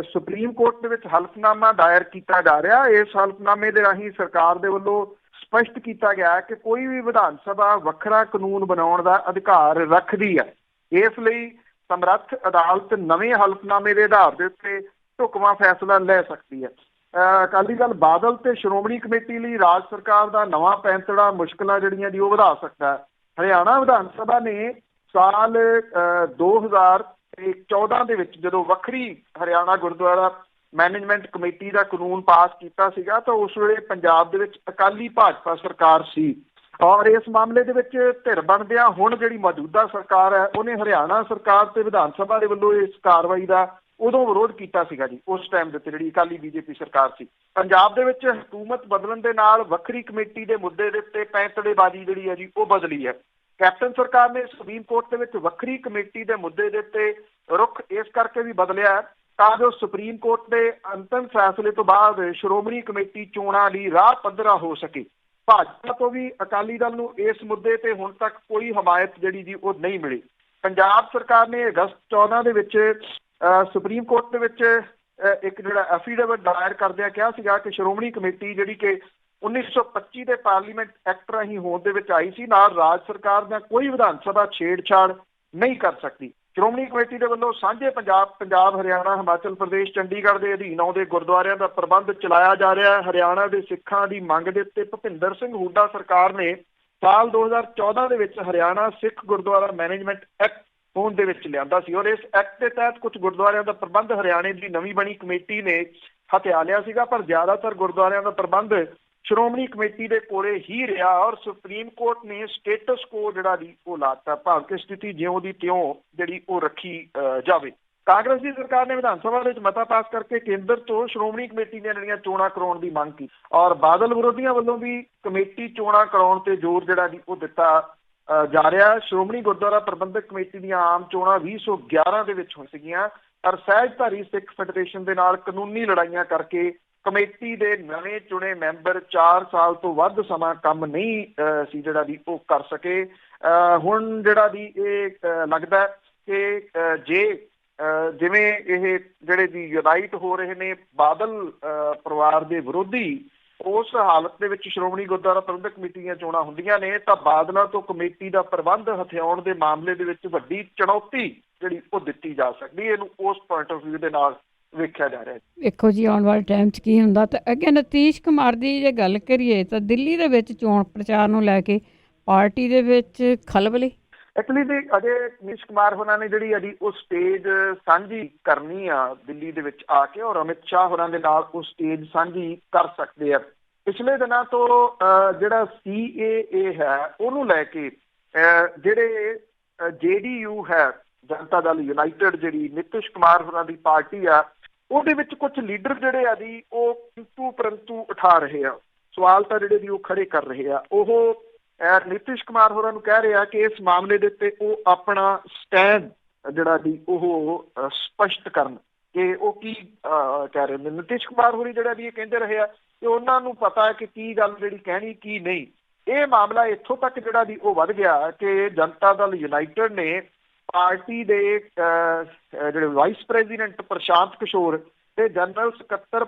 ਸੁਪਰੀਮ ਕੋਰਟ ਦੇ ਵਿੱਚ ਹਲਫਨਾਮਾ ਦਾਇਰ ਕੀਤਾ ਜਾ ਰਿਹਾ। ਇਸ ਹਲਫਨਾਮੇ ਦੇ ਰਾਹੀਂ ਸਰਕਾਰ ਦੇ ਵੱਲੋਂ ਸਪਸ਼ਟ ਕੀਤਾ ਗਿਆ ਕਿ ਕੋਈ ਵੀ ਵਿਧਾਨ ਸਭਾ ਵੱਖਰਾ ਕਾਨੂੰਨ ਬਣਾਉਣ ਦਾ ਅਧਿਕਾਰ ਰੱਖਦੀ ਹੈ। ਇਸ ਲਈ ਸਮਰੱਥ ਅਦਾਲਤ ਨਵੇਂ ਹਲਫਨਾਮੇ ਦੇ ਆਧਾਰ ਦੇ ਉੱਤੇ ਢੁਕਵਾਂ ਫੈਸਲਾ ਲੈ ਸਕਦੀ ਹੈ। ਅਕਾਲੀ ਦਲ ਬਾਦਲ ਤੇ ਸ਼੍ਰੋਮਣੀ ਕਮੇਟੀ ਲਈ ਰਾਜ ਸਰਕਾਰ ਦਾ ਨਵਾਂ ਪੈਂਤੜਾ ਮੁਸ਼ਕਲਾਂ ਜਿਹੜੀਆਂ ਜੀ ਉਹ ਵਧਾ ਸਕਦਾ ਹੈ। ਹਰਿਆਣਾ ਵਿਧਾਨ ਸਭਾ ਨੇ ਸਾਲ 2014 ਦੇ ਵਿੱਚ ਜਦੋਂ ਵੱਖਰੀ ਹਰਿਆਣਾ ਗੁਰਦੁਆਰਾ ਮੈਨੇਜਮੈਂਟ ਕਮੇਟੀ ਦਾ ਕਾਨੂੰਨ ਪਾਸ ਕੀਤਾ ਸੀਗਾ ਤਾਂ ਉਸ ਵੇਲੇ ਪੰਜਾਬ ਦੇ ਵਿੱਚ ਅਕਾਲੀ ਭਾਜਪਾ ਸਰਕਾਰ ਸੀ ਔਰ ਇਸ ਮਾਮਲੇ ਦੇ ਵਿੱਚ ਧਿਰ ਬਣਦਿਆਂ ਹੁਣ ਜਿਹੜੀ ਮੌਜੂਦਾ ਸਰਕਾਰ ਹੈ ਉਹਨੇ ਹਰਿਆਣਾ ਸਰਕਾਰ ਤੇ ਵਿਧਾਨ ਸਭਾ ਦੇ ਵੱਲੋਂ ਇਸ ਕਾਰਵਾਈ ਦਾ ਉਦੋਂ ਵਿਰੋਧ ਕੀਤਾ ਸੀਗਾ ਜੀ। ਉਸ ਟਾਈਮ ਦੇ ਉੱਤੇ ਜਿਹੜੀ ਅਕਾਲੀ BJP ਸਰਕਾਰ ਸੀ। ਪੰਜਾਬ ਦੇ ਵਿੱਚ ਹਕੂਮਤ ਬਦਲਣ ਦੇ ਨਾਲ ਵੱਖਰੀ ਕਮੇਟੀ ਦੇ ਮੁੱਦੇ ਦੇ ਉੱਤੇ ਪੈਂਤੜੇਬਾਜ਼ੀ ਜਿਹੜੀ ਹੈ ਜੀ ਉਹ ਬਦਲੀ ਹੈ। ਕੈਪਟਨ ਸਰਕਾਰ ਨੇ ਸੁਪਰੀਮ ਕੋਰਟ ਦੇ ਵਿੱਚ ਵੱਖਰੀ ਕਮੇਟੀ ਦੇ ਮੁੱਦੇ ਦੇ ਉੱਤੇ ਰੁਖ ਇਸ ਕਰਕੇ ਵੀ ਬਦਲਿਆ ਤਾਂ ਜੋ ਸੁਪਰੀਮ ਕੋਰਟ ਦੇ ਅੰਤਿਮ ਫੈਸਲੇ ਤੋਂ ਬਾਅਦ ਸ਼੍ਰੋਮਣੀ ਕਮੇਟੀ ਚੋਣਾਂ ਲਈ ਰਾਹ ਪੱਧਰਾ ਹੋ ਸਕੇ। ਭਾਜਪਾ ਤੋਂ ਵੀ ਅਕਾਲੀ ਦਲ ਨੂੰ ਇਸ ਮੁੱਦੇ ਤੇ ਹੁਣ ਤੱਕ ਕੋਈ ਹਮਾਇਤ ਜਿਹੜੀ ਜੀ ਉਹ ਨਹੀਂ ਮਿਲੀ। ਪੰਜਾਬ ਸਰਕਾਰ ਨੇ ਅਗਸਤ 14 ਦੇ ਵਿੱਚ ਸੁਪਰੀਮ ਕੋਰਟ ਦੇ ਵਿੱਚ ਇੱਕ ਜਿਹੜਾ ਐਫੀਡੇਵਿਟ ਦਾਇਰ ਕਰਦਿਆਂ ਕਿਹਾ ਸੀਗਾ ਕਿ ਸ਼੍ਰੋਮਣੀ ਕਮੇਟੀ ਜਿਹੜੀ ਕਿ 1925 ਦੇ ਪਾਰਲੀਮੈਂਟ ਐਕਟ ਰਾਹੀਂ ਹੋਂਦ ਦੇ ਵਿੱਚ ਆਈ ਸੀ, ਨਾਲ ਰਾਜ ਸਰਕਾਰ ਦਾ ਕੋਈ ਵਿਧਾਨ ਸਭਾ ਛੇੜਛਾੜ ਨਹੀਂ ਕਰ ਸਕਦੀ। ਸ਼੍ਰੋਮਣੀ ਕਮੇਟੀ ਦੇ ਵੱਲੋਂ ਸਾਂਝੇ ਪੰਜਾਬ, ਹਰਿਆਣਾ, ਹਿਮਾਚਲ ਪ੍ਰਦੇਸ਼, ਚੰਡੀਗੜ੍ਹ ਦੇ ਅਧੀਨ ਆਉਂਦੇ ਗੁਰਦੁਆਰਿਆਂ ਦਾ ਪ੍ਰਬੰਧ ਚਲਾਇਆ ਜਾ ਰਿਹਾ ਹੈ। ਹਰਿਆਣਾ ਦੇ ਸਿੱਖਾਂ ਦੀ ਮੰਗ ਦੇ ਉੱਤੇ ਭੁਪਿੰਦਰ ਸਿੰਘ ਹੁੱਡਾ ਸਰਕਾਰ ਨੇ ਸਾਲ 2014 ਦੇ ਵਿੱਚ ਹਰਿਆਣਾ ਸਿੱਖ ਗੁਰਦੁਆਰਾ ਮੈਨੇਜਮੈਂਟ ਐਕਟ ਹੋਂਦ ਦੇ ਵਿੱਚ ਲਿਆਂਦਾ ਸੀ, ਔਰ ਇਸ ਐਕਟ ਦੇ ਤਹਿਤ ਕੁਝ ਗੁਰਦੁਆਰਿਆਂ ਦਾ ਪ੍ਰਬੰਧ ਹਰਿਆਣੇ ਦੀ ਨਵੀਂ ਬਣੀ ਕਮੇਟੀ ਨੇ ਹਥਿਆ ਲਿਆ ਸੀਗਾ, ਪਰ ਜ਼ਿਆਦਾਤਰ ਗੁਰਦੁਆਰਿਆਂ ਦਾ ਪ੍ਰਬੰਧ ਸ਼੍ਰੋਮਣੀ ਕਮੇਟੀ ਦੇ ਕੋਲੇ ਹੀ ਰਿਹਾ, ਔਰ ਸੁਪਰੀਮ ਕੋਰਟ ਨੇ ਸਟੇਟਸ ਕੋ ਜਿਹੜਾ ਦੀ ਉਹ ਲਾਤਾ, ਭਾਵ ਕਿ ਸਥਿਤੀ ਜਿਉਂ ਦੀ ਤਿਉਂ ਜਿਹੜੀ ਉਹ ਰੱਖੀ ਜਾਵੇ। ਕਾਂਗਰਸ ਦੀ ਸਰਕਾਰ ਨੇ ਵਿਧਾਨ ਸਭਾ ਵਿੱਚ ਮਤਾ ਪਾਸ ਕਰਕੇ ਕੇਂਦਰ ਤੋਂ ਸ਼੍ਰੋਮਣੀ ਕਮੇਟੀ ਦੀਆਂ ਜਿਹੜੀਆਂ ਚੋਣਾਂ ਕਰਾਉਣ ਦੀ ਮੰਗ ਕੀਤੀ, ਔਰ ਬਾਦਲ ਵਿਰੋਧੀਆਂ ਵੱਲੋਂ ਵੀ ਕਮੇਟੀ ਚੋਣਾਂ ਕਰਾਉਣ ਤੇ ਜ਼ੋਰ ਜਿਹੜਾ ਦੀ ਉਹ ਦਿੱਤਾ ਜਾ ਰਿਹਾ। ਸ਼੍ਰੋਮਣੀ ਗੁਰਦੁਆਰਾ ਪ੍ਰਬੰਧਕ ਕਮੇਟੀ ਦੀਆਂ ਆਮ ਚੋਣਾਂ 2011 ਦੇ ਵਿੱਚ ਹੋ ਸੀਗੀਆਂ, ਪਰ ਸਹਿਜਧਾਰੀ ਸਿੱਖ ਫੈਡਰੇਸ਼ਨ ਦੇ ਨਾਲ ਕਾਨੂੰਨੀ ਲੜਾਈਆਂ ਕਰਕੇ ਕਮੇਟੀ ਦੇ ਨਵੇਂ ਚੁਣੇ ਮੈਂਬਰ 4 ਸਾਲ ਤੋਂ ਵੱਧ ਸਮਾਂ ਕੰਮ ਨਹੀਂ ਸੀ ਜਿਹੜਾ ਦੀ ਉਹ ਕਰ ਸਕੇ। ਹੁਣ ਜਿਹੜਾ ਦੀ ਇਹ ਲੱਗਦਾ ਕਿ ਜੇ ਜਿਵੇਂ ਇਹ ਜਿਹੜੇ ਦੀ ਯੂਨਾਈਟ ਹੋ ਰਹੇ ਨੇ ਬਾਦਲ ਪਰਿਵਾਰ ਦੇ ਵਿਰੋਧੀ, ਉਸ ਹਾਲਤ ਦੇ ਵਿੱਚ ਸ਼੍ਰੋਮਣੀ ਗੁਰਦੁਆਰਾ ਪ੍ਰਬੰਧਕ ਕਮੇਟੀ ਦੀਆਂ ਚੋਣਾਂ ਹੁੰਦੀਆਂ ਨੇ ਤਾਂ ਬਾਦਲਾਂ ਤੋਂ ਕਮੇਟੀ ਦਾ ਪ੍ਰਬੰਧ ਹਥਿਆਉਣ ਦੇ ਮਾਮਲੇ ਦੇ ਵਿੱਚ ਵੱਡੀ ਚੁਣੌਤੀ ਜਿਹੜੀ ਉਹ ਦਿੱਤੀ ਜਾ ਸਕਦੀ। ਇਹਨੂੰ ਉਸ ਪੁਆਇੰਟ ਆਫ ਵਿਊ ਦੇ ਨਾਲ ਵੇਖਿਆ ਜਾ ਰਿਹਾ ਹੈ। ਵੇਖੋ ਜੀ ਆਉਣ ਵਾਲੇ ਟਾਈਮ 'ਚ ਕੀ ਹੁੰਦਾ। ਤਾਂ ਅੱਗੇ ਨਤੀਸ਼ ਕੁਮਾਰ ਦੀ ਜੇ ਗੱਲ ਕਰੀਏ ਤਾਂ ਦਿੱਲੀ ਦੇ ਵਿੱਚ ਚੋਣ ਪ੍ਰਚਾਰ ਨੂੰ ਲੈ ਕੇ ਪਾਰਟੀ ਦੇ ਵਿੱਚ ਖਲਬਲੀ ਐਕਚੁਅਲੀ ਦੀ ਅਜੇ ਨਤੀਸ਼ ਕੁਮਾਰ ਹੋਰਾਂ ਨੇ ਜਿਹੜੀ ਅਜੀ ਉਹ ਸਟੇਜ ਸਾਂਝੀ ਕਰਨੀ ਆ ਦਿੱਲੀ ਦੇ ਵਿੱਚ ਆ ਕੇ, ਔਰ ਅਮਿਤ ਸ਼ਾਹ ਹੋਰਾਂ ਦੇ ਨਾਲ ਉਹ ਸਟੇਜ ਸਾਂਝੀ ਕਰ ਸਕਦੇ ਆ। ਪਿਛਲੇ ਦਿਨਾਂ ਤੋਂ ਜਿਹੜਾ CAA ਹੈ ਉਹਨੂੰ ਲੈ ਕੇ ਜਿਹੜੇ JDU ਹੈ, ਜਨਤਾ ਦਲ ਯੂਨਾਈਟਿਡ, ਜਿਹੜੀ ਨਤੀਸ਼ ਕੁਮਾਰ ਹੋਰਾਂ ਦੀ ਪਾਰਟੀ ਆ, ਉਹਦੇ ਵਿੱਚ ਕੁਝ ਲੀਡਰ ਜਿਹੜੇ ਆ ਜੀ ਉਹ ਪਰੰਤੂ ਉਠਾ ਰਹੇ ਆ, ਸਵਾਲ ਤਾਂ ਜਿਹੜੇ ਵੀ ਉਹ ਖੜੇ ਕਰ ਰਹੇ ਆ। ਉਹ ਨਤੀਸ਼ ਕੁਮਾਰ ਹੋਰਾਂ ਨੂੰ ਕਹਿ ਰਿਹਾ ਕਿ ਇਸ ਮਾਮਲੇ ਦੇ ਉੱਤੇ ਉਹ ਆਪਣਾ ਸਟੈਂਡ ਜਿਹੜਾ ਦੀ ਉਹ ਸਪਸ਼ਟ ਕਰਨ ਕਿ ਉਹ ਕੀ ਕਹਿ ਰਹੇ ਨੇ। ਨਤੀਸ਼ ਕੁਮਾਰ ਹੋਰੀ ਜਿਹੜਾ ਵੀ ਇਹ ਕਹਿੰਦੇ ਰਹੇ ਆ ਕਿ ਉਹਨਾਂ ਨੂੰ ਪਤਾ ਹੈ ਕਿ ਕੀ ਗੱਲ ਜਿਹੜੀ ਕਹਿਣੀ ਕੀ ਨਹੀਂ। ਇਹ ਮਾਮਲਾ ਇੱਥੋਂ ਤੱਕ ਜਿਹੜਾ ਦੀ ਉਹ ਵੱਧ ਗਿਆ ਕਿ ਜਨਤਾ ਦਲ ਯੂਨਾਈਟਿਡ ਨੇ ਪਾਰਟੀ ਦੇ ਜਿਹੜੇ ਵਾਈਸ ਪ੍ਰੈਜ਼ੀਡੈਂਟ ਪ੍ਰਸ਼ਾਂਤ ਕਿਸ਼ੋਰ ਤੇ ਜਨਰਲ ਸਕੱਤਰ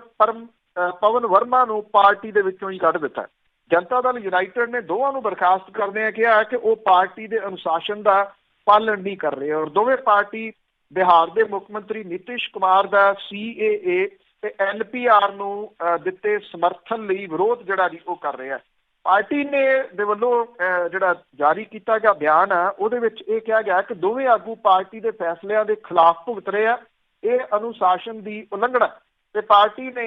ਪਵਨ ਵਰਮਾ ਨੂੰ ਪਾਰਟੀ ਦੇ ਵਿੱਚੋਂ ਹੀ ਕੱਢ ਦਿੱਤਾ। ਜਨਤਾ ਦਲ ਯੂਨਾਈਟਿਡ ਨੇ ਦੋਵਾਂ ਨੂੰ ਬਰਖਾਸਤ ਕਰਦਿਆਂ ਕਿਹਾ ਕਿ ਉਹ ਪਾਰਟੀ ਦੇ ਅਨੁਸ਼ਾਸਨ ਦਾ ਪਾਲਣ ਨਹੀਂ ਕਰ ਰਹੇ, ਔਰ ਦੋਵੇਂ ਪਾਰਟੀ ਬਿਹਾਰ ਦੇ ਮੁੱਖ ਮੰਤਰੀ ਨਿਤਿਸ਼ ਕੁਮਾਰ ਦਾ CAA ਤੇ NPR ਨੂੰ ਦਿੱਤੇ ਸਮਰਥਨ ਲਈ ਵਿਰੋਧ ਜਿਹੜਾ ਜੀ ਉਹ ਕਰ ਰਿਹਾ। ਪਾਰਟੀ ਨੇ ਦੇ ਵੱਲੋਂ ਜਿਹੜਾ ਜਾਰੀ ਕੀਤਾ ਗਿਆ ਬਿਆਨ ਆ ਉਹਦੇ ਵਿੱਚ ਇਹ ਕਿਹਾ ਗਿਆ ਕਿ ਦੋਵੇਂ ਆਗੂ ਪਾਰਟੀ ਦੇ ਫੈਸਲਿਆਂ ਦੇ ਖਿਲਾਫ ਭੁਗਤ ਰਹੇ ਆ, ਇਹ ਅਨੁਸ਼ਾਸਨ ਦੀ ਉਲੰਘਣਾ। ਤੇ ਪਾਰਟੀ ਨੇ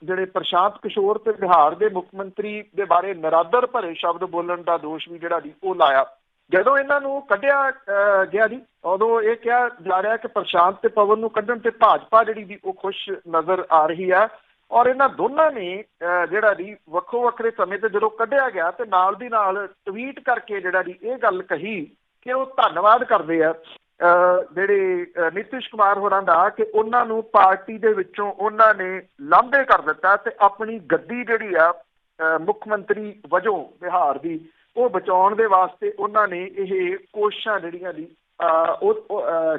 ਜਿਹੜੇ ਪ੍ਰਸ਼ਾਂਤ ਕਿਸ਼ੋਰ ਤੇ ਬਿਹਾਰ ਦੇ ਮੁੱਖ ਮੰਤਰੀ ਦੇ ਬਾਰੇ ਨਿਰਾਦਰ ਭਰੇ ਸ਼ਬਦ ਬੋਲਣ ਦਾ ਦੋਸ਼ ਵੀ ਜਿਹੜਾ ਜੀ ਉਹ ਲਾਇਆ। ਜਦੋਂ ਇਹਨਾਂ ਨੂੰ ਕੱਢਿਆ ਗਿਆ ਜੀ ਉਦੋਂ ਇਹ ਕਿਹਾ ਜਾ ਰਿਹਾ ਕਿ ਪ੍ਰਸ਼ਾਂਤ ਤੇ ਪਵਨ ਨੂੰ ਕੱਢਣ ਤੇ ਭਾਜਪਾ ਜਿਹੜੀ ਦੀ ਉਹ ਖੁਸ਼ ਨਜ਼ਰ ਆ ਰਹੀ ਹੈ, ਔਰ ਇਹਨਾਂ ਦੋਨਾਂ ਨੇ ਜਿਹੜਾ ਜੀ ਵੱਖੋ ਵੱਖਰੇ ਸਮੇਂ ਤੇ ਜਦੋਂ ਕੱਢਿਆ ਗਿਆ ਤੇ ਨਾਲ ਦੀ ਨਾਲ ਟਵੀਟ ਕਰਕੇ ਜਿਹੜਾ ਜੀ ਇਹ ਗੱਲ ਕਹੀ ਕਿ ਉਹ ਧੰਨਵਾਦ ਕਰਦੇ ਆ ਜਿਹੜੇ ਨਿਤਿਸ਼ ਕੁਮਾਰ ਹੋਰਾਂ ਦਾ ਕਿ ਉਹਨਾਂ ਨੂੰ ਪਾਰਟੀ ਦੇ ਵਿੱਚੋਂ ਉਹਨਾਂ ਨੇ ਲਾਂਭੇ ਕਰ ਦਿੱਤਾ ਤੇ ਆਪਣੀ ਗੱਦੀ ਜਿਹੜੀ ਆ ਮੁੱਖ ਮੰਤਰੀ ਵਜੋਂ ਬਿਹਾਰ ਦੀ ਉਹ ਬਚਾਉਣ ਦੇ ਵਾਸਤੇ ਉਹਨਾਂ ਨੇ ਇਹ ਕੋਸ਼ਿਸ਼ਾਂ ਜਿਹੜੀਆਂ ਦੀ ਉਹ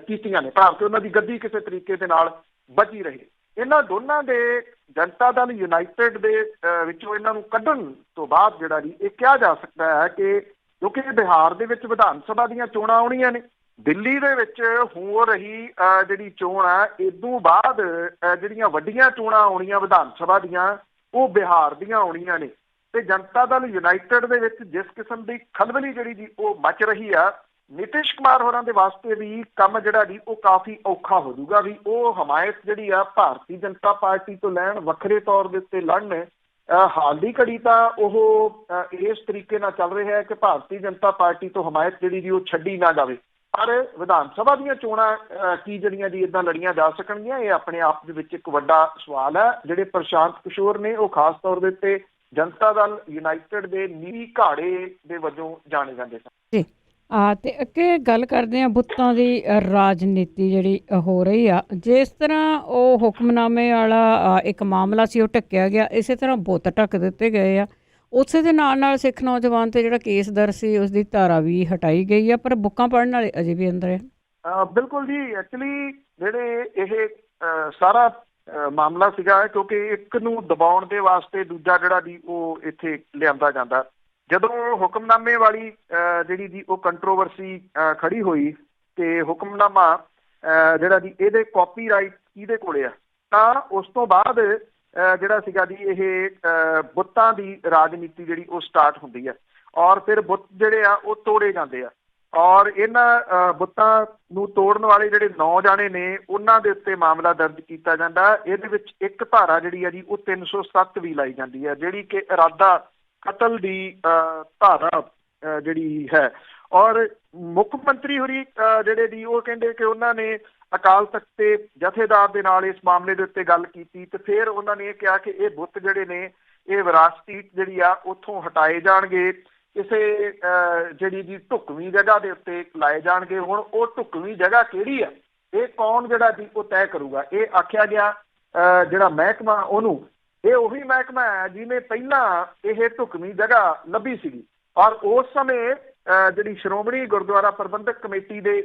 ਕੀਤੀਆਂ ਨੇ, ਭਾਵ ਕਿ ਉਹਨਾਂ ਦੀ ਗੱਦੀ ਕਿਸੇ ਤਰੀਕੇ ਦੇ ਨਾਲ ਬਚੀ ਰਹੇ। ਇਹਨਾਂ ਦੋਨਾਂ ਦੇ ਜਨਤਾ ਦਲ ਯੂਨਾਈਟਿਡ ਦੇ ਵਿੱਚੋਂ ਇਹਨਾਂ ਨੂੰ ਕੱਢਣ ਤੋਂ ਬਾਅਦ ਜਿਹੜਾ ਜੀ ਇਹ ਕਿਹਾ ਜਾ ਸਕਦਾ ਹੈ ਕਿ ਕਿਉਂਕਿ ਬਿਹਾਰ ਦੇ ਵਿੱਚ ਵਿਧਾਨ ਸਭਾ ਦੀਆਂ ਚੋਣਾਂ ਆਉਣੀਆਂ ਨੇ, ਦਿੱਲੀ ਦੇ ਵਿੱਚ ਹੋ ਰਹੀ ਜਿਹੜੀ ਚੋਣ ਆ ਇਦੋਂ ਬਾਅਦ ਜਿਹੜੀਆਂ ਵੱਡੀਆਂ ਚੋਣਾਂ ਆਉਣੀਆਂ ਵਿਧਾਨ ਸਭਾ ਦੀਆਂ ਉਹ ਬਿਹਾਰ ਦੀਆਂ ਆਉਣੀਆਂ ਨੇ, ਤੇ ਜਨਤਾ ਦਲ ਯੂਨਾਈਟਿਡ ਦੇ ਵਿੱਚ ਜਿਸ ਕਿਸਮ ਦੀ ਖਲਬਲੀ ਜਿਹੜੀ ਜੀ ਉਹ ਮਚ ਰਹੀ ਆ, ਨਿਤਿਸ਼ ਕੁਮਾਰ ਹੋਰਾਂ ਦੇ ਵਾਸਤੇ ਵੀ ਕੰਮ ਜਿਹੜਾ ਜੀ ਉਹ ਕਾਫੀ ਔਖਾ ਹੋ ਜਾਊਗਾ ਵੀ ਉਹ ਹਮਾਇਤ ਜਿਹੜੀ ਆ ਭਾਰਤੀ ਜਨਤਾ ਪਾਰਟੀ ਤੋਂ ਲੈਣ, ਵੱਖਰੇ ਤੌਰ ਦੇ ਉੱਤੇ ਲੜਨ। ਹਾਲ ਦੀ ਘੜੀ ਤਾਂ ਉਹ ਇਸ ਤਰੀਕੇ ਨਾਲ ਚੱਲ ਰਿਹਾ ਹੈ ਕਿ ਭਾਰਤੀ ਜਨਤਾ ਪਾਰਟੀ ਤੋਂ ਹਮਾਇਤ ਜਿਹੜੀ ਜੀ ਉਹ ਛੱਡੀ ਨਾ ਜਾਵੇ, ਪਰ ਵਿਧਾਨ ਸਭਾ ਦੀਆਂ ਚੋਣਾਂ ਕੀ ਜਿਹੜੀਆਂ ਜੀ ਇੱਦਾਂ ਲੜੀਆਂ ਜਾ ਸਕਣਗੀਆਂ, ਇਹ ਆਪਣੇ ਆਪ ਦੇ ਵਿੱਚ ਇੱਕ ਵੱਡਾ ਸਵਾਲ ਹੈ। ਜਿਹੜੇ ਪ੍ਰਸ਼ਾਂਤ ਕਿਸ਼ੋਰ ਨੇ ਉਹ ਖਾਸ ਤੌਰ ਦੇ ਉੱਤੇ ਜਨਤਾ ਦਲ ਯੂਨਾਈਟਿਡ ਦੇ ਨੀਂਹ ਘਾੜੇ ਦੇ ਵਜੋਂ ਜਾਣੇ ਜਾਂਦੇ ਸਨ ਜੀ। ਤੇ ਅੱਗੇ ਗੱਲ ਕਰਦੇ ਹਾਂ ਬੁੱਤਾਂ ਦੀ ਰਾਜਨੀਤੀ ਜਿਹੜੀ ਹੋ ਰਹੀ ਆ। ਜਿਸ ਤਰ੍ਹਾਂ ਉਹ ਹੁਕਮਨਾਮੇ ਵਾਲਾ ਇੱਕ ਮਾਮਲਾ ਸੀ ਉਹ ਢੱਕਿਆ ਗਿਆ, ਇਸੇ ਤਰ੍ਹਾਂ ਬੁੱਤ ਢੱਕ ਦਿੱਤੇ ਗਏ ਆ। ਉਸੇ ਦੇ ਨਾਲ ਨਾਲ ਸਿੱਖ ਨੌਜਵਾਨ ਤੇ ਜਿਹੜਾ ਕੇਸ ਦਰਜ ਸੀ ਉਸ ਦੀ ਧਾਰਾ ਵੀ ਹਟਾਈ ਗਈ ਆ, ਪਰ ਬੁੱਕਾਂ ਪੜ੍ਹਨ ਵਾਲੇ ਅਜੇ ਵੀ ਅੰਦਰ ਆ। ਬਿਲਕੁਲ ਜੀ, ਐਕਚੁਅਲੀ ਜਿਹੜੇ ਇਹ ਸਾਰਾ ਮਾਮਲਾ ਸੀਗਾ, ਕਿਉਂਕਿ ਇੱਕ ਨੂੰ ਦਬਾਉਣ ਦੇ ਵਾਸਤੇ ਦੂਜਾ ਜਿਹੜਾ ਜੀ ਉਹ ਇੱਥੇ ਲਿਆਂਦਾ ਜਾਂਦਾ। ਜਦੋਂ ਹੁਕਮਨਾਮੇ ਵਾਲੀ ਜਿਹੜੀ ਜੀ ਉਹ ਕੰਟਰੋਵਰਸੀ ਖੜੀ ਹੋਈ ਤੇ ਹੁਕਮਨਾਮਾ ਜਿਹੜਾ ਜੀ ਇਹਦੇ ਕਾਪੀਰਾਈਟ ਕਿਹਦੇ ਕੋਲੇ ਆ, ਤਾਂ ਉਸ ਤੋਂ ਬਾਅਦ ਜਿਹੜਾ ਸੀਗਾ ਜੀ ਇਹ ਬੁੱਤਾਂ ਦੀ ਰਾਜਨੀਤੀ ਜਿਹੜੀ ਉਹ ਸਟਾਰਟ ਹੁੰਦੀ ਹੈ ਔਰ ਫਿਰ ਬੁੱਤ ਜਿਹੜੇ ਆ ਉਹ ਤੋੜੇ ਜਾਂਦੇ ਆ ਔਰ ਇਹਨਾਂ ਬੁੱਤਾਂ ਨੂੰ ਤੋੜਨ ਵਾਲੇ ਜਿਹੜੇ 9 ਜਾਣੇ ਨੇ ਉਹਨਾਂ ਦੇ ਉੱਤੇ ਮਾਮਲਾ ਦਰਜ ਕੀਤਾ ਜਾਂਦਾ। ਇਹਦੇ ਵਿੱਚ ਇੱਕ ਧਾਰਾ ਜਿਹੜੀ ਆ ਜੀ ਉਹ 307 ਵੀ ਲਾਈ ਜਾਂਦੀ ਹੈ, ਜਿਹੜੀ ਕਿ ਇਰਾਦਾ ਕਤਲ ਦੀ ਧਾਰਾ ਜਿਹੜੀ ਹੈ। ਔਰ ਮੁੱਖ ਮੰਤਰੀ ਹੋਰੀ ਜਿਹੜੇ ਦੀ ਉਹ ਕਹਿੰਦੇ ਕਿ ਉਹਨਾਂ ਨੇ ਅਕਾਲ ਤਖਤ ਦੇ ਜਥੇਦਾਰ ਦੇ ਨਾਲ ਇਸ ਮਾਮਲੇ ਦੇ ਉੱਤੇ ਗੱਲ ਕੀਤੀ ਤੇ ਫਿਰ ਉਹਨਾਂ ਨੇ ਇਹ ਕਿਹਾ ਕਿ ਇਹ ਬੁੱਤ ਜਿਹੜੇ ਨੇ ਇਹ ਵਿਰਾਸਤੀ ਜਿਹੜੀ ਆ ਉੱਥੋਂ ਹਟਾਏ ਜਾਣਗੇ, ਕਿਸੇ ਜਿਹੜੀ ਜੀ ਢੁਕਵੀਂ ਜਗ੍ਹਾ ਦੇ ਉੱਤੇ ਲਾਏ ਜਾਣਗੇ। ਹੁਣ ਉਹ ਢੁਕਵੀਂ ਜਗ੍ਹਾ ਕਿਹੜੀ ਆ, ਇਹ ਕੌਣ ਜਿਹੜਾ ਜੀ ਉਹ ਤੈਅ ਕਰੂਗਾ। ਇਹ ਆਖਿਆ ਗਿਆ ਜਿਹੜਾ ਮਹਿਕਮਾ ਉਹਨੂੰ, ਇਹ ਉਹੀ ਮਹਿਕਮਾ ਹੈ ਜਿਹਨੇ ਪਹਿਲਾਂ ਇਹ ਢੁਕਵੀਂ ਜਗ੍ਹਾ ਲੱਭੀ ਸੀਗੀ ਔਰ ਉਸ ਸਮੇਂ ਜਿਹੜੀ ਸ਼੍ਰੋਮਣੀ ਗੁਰਦੁਆਰਾ ਪ੍ਰਬੰਧਕ ਕਮੇਟੀ ਦੇ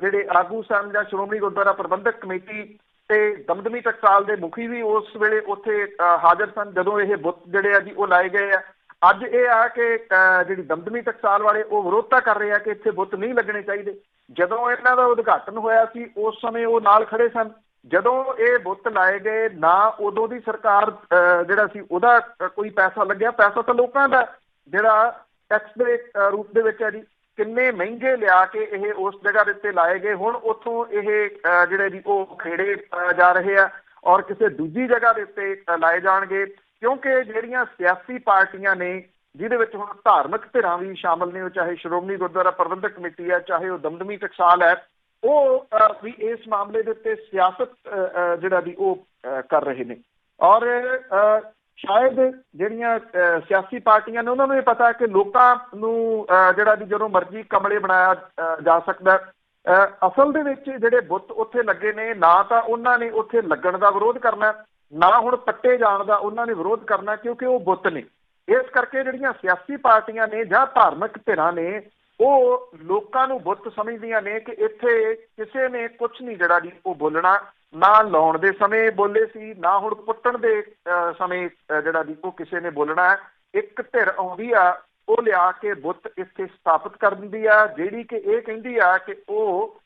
ਜਿਹੜੇ ਆਗੂ ਸਨ ਜਾਂ ਸ਼੍ਰੋਮਣੀ ਗੁਰਦੁਆਰਾ ਪ੍ਰਬੰਧਕ ਕਮੇਟੀ ਤੇ ਦਮਦਮੀ ਟਕਸਾਲ ਦੇ ਮੁਖੀ ਵੀ ਉਸ ਵੇਲੇ ਉੱਥੇ ਹਾਜ਼ਰ ਸਨ ਜਦੋਂ ਇਹ ਬੁੱਤ ਜਿਹੜੇ ਆ ਜੀ ਉਹ ਲਾਏ ਗਏ ਆ। ਅੱਜ ਇਹ ਆ ਕਿ ਜਿਹੜੀ ਦਮਦਮੀ ਟਕਸਾਲ ਵਾਲੇ ਉਹ ਵਿਰੋਧਤਾ ਕਰ ਰਹੇ ਆ ਕਿ ਇੱਥੇ ਬੁੱਤ ਨਹੀਂ ਲੱਗਣੇ ਚਾਹੀਦੇ। ਜਦੋਂ ਇਹਨਾਂ ਦਾ ਉਦਘਾਟਨ ਹੋਇਆ ਸੀ ਉਸ ਸਮੇਂ ਉਹ ਨਾਲ ਖੜੇ ਸਨ। ਜਦੋਂ ਇਹ ਬੁੱਤ ਲਾਏ ਗਏ ਨਾ ਉਦੋਂ ਦੀ ਸਰਕਾਰ ਜਿਹੜਾ ਸੀ ਉਹਦਾ ਕੋਈ ਪੈਸਾ ਲੱਗਿਆ, ਪੈਸਾ ਤਾਂ ਲੋਕਾਂ ਦਾ ਜਿਹੜਾ ਟੈਕਸ ਦੇ ਰੂਪ ਦੇ ਵਿੱਚ ਹੈ ਜੀ। ਕਿੰਨੇ ਮਹਿੰਗੇ ਲਿਆ ਕੇ ਇਹ ਉਸ ਜਗ੍ਹਾ ਦੇ ਉੱਤੇ ਲਾਏ ਗਏ, ਹੁਣ ਉੱਥੋਂ ਇਹ ਜਿਹੜੇ ਜੀ ਉਹ ਖੇੜੇ ਜਾ ਰਹੇ ਆ ਔਰ ਕਿਸੇ ਦੂਜੀ ਜਗ੍ਹਾ ਦੇ ਉੱਤੇ ਲਾਏ ਜਾਣਗੇ, ਕਿਉਂਕਿ ਜਿਹੜੀਆਂ ਸਿਆਸੀ ਪਾਰਟੀਆਂ ਨੇ ਜਿਹਦੇ ਵਿੱਚ ਹੁਣ ਧਾਰਮਿਕ ਧਿਰਾਂ ਵੀ ਸ਼ਾਮਲ ਨੇ, ਉਹ ਚਾਹੇ ਸ਼੍ਰੋਮਣੀ ਗੁਰਦੁਆਰਾ ਪ੍ਰਬੰਧਕ ਕਮੇਟੀ ਹੈ, ਚਾਹੇ ਉਹ ਦਮਦਮੀ ਟਕਸਾਲ ਹੈ, ਉਹ ਵੀ ਇਸ ਮਾਮਲੇ ਦੇ ਉੱਤੇ ਸਿਆਸਤ ਜਿਹੜਾ ਵੀ ਉਹ ਕਰ ਰਹੇ ਨੇ। ਔਰ ਸ਼ਾਇਦ ਜਿਹੜੀਆਂ ਸਿਆਸੀ ਪਾਰਟੀਆਂ ਨੇ ਉਹਨਾਂ ਨੂੰ ਇਹ ਪਤਾ ਕਿ ਲੋਕਾਂ ਨੂੰ ਜਿਹੜਾ ਵੀ ਜਦੋਂ ਮਰਜ਼ੀ ਕਮਲੇ ਬਣਾਇਆ ਜਾ ਸਕਦਾ। ਅਸਲ ਦੇ ਵਿੱਚ ਜਿਹੜੇ ਬੁੱਤ ਉੱਥੇ ਲੱਗੇ ਨੇ ਨਾ ਤਾਂ ਉਹਨਾਂ ਨੇ ਉੱਥੇ ਲੱਗਣ ਦਾ ਵਿਰੋਧ ਕਰਨਾ, ਨਾ ਹੁਣ ਪੱਟੇ ਜਾਣ ਦਾ ਉਹਨਾਂ ਨੇ ਵਿਰੋਧ ਕਰਨਾ, ਕਿਉਂਕਿ ਉਹ ਬੁੱਤ ਨੇ। ਇਸ ਕਰਕੇ ਜਿਹੜੀਆਂ ਸਿਆਸੀ ਪਾਰਟੀਆਂ ਨੇ ਜਾਂ ਧਾਰਮਿਕ ਧਿਰਾਂ ਨੇ ਉਹ ਲੋਕਾਂ ਨੂੰ ਬੁੱਤ ਸਮਝਦੀਆਂ ਨੇ ਕਿ ਇੱਥੇ ਕਿਸੇ ਨੇ ਕੁਛ ਨਹੀਂ ਜਿਹੜਾ ਜੀ ਉਹ ਬੋਲਣਾ, ਨਾ ਲਾਉਣ ਦੇ ਸਮੇਂ ਬੋਲੇ ਸੀ ਨਾ ਹੁਣ ਪੁੱਟਣ ਦੇ ਸਮੇਂ ਜਿਹੜਾ ਜੀ ਉਹ ਕਿਸੇ ਨੇ ਬੋਲਣਾ। ਇੱਕ ਧਿਰ ਆਉਂਦੀ ਆ ਉਹ ਲਿਆ ਕੇ ਬੁੱਤ ਇੱਥੇ ਸਥਾਪਿਤ ਕਰ ਦਿੰਦੀ ਆ, ਜਿਹੜੀ ਕਿ ਇਹ ਕਹਿੰਦੀ ਆ ਕਿ ਉਹ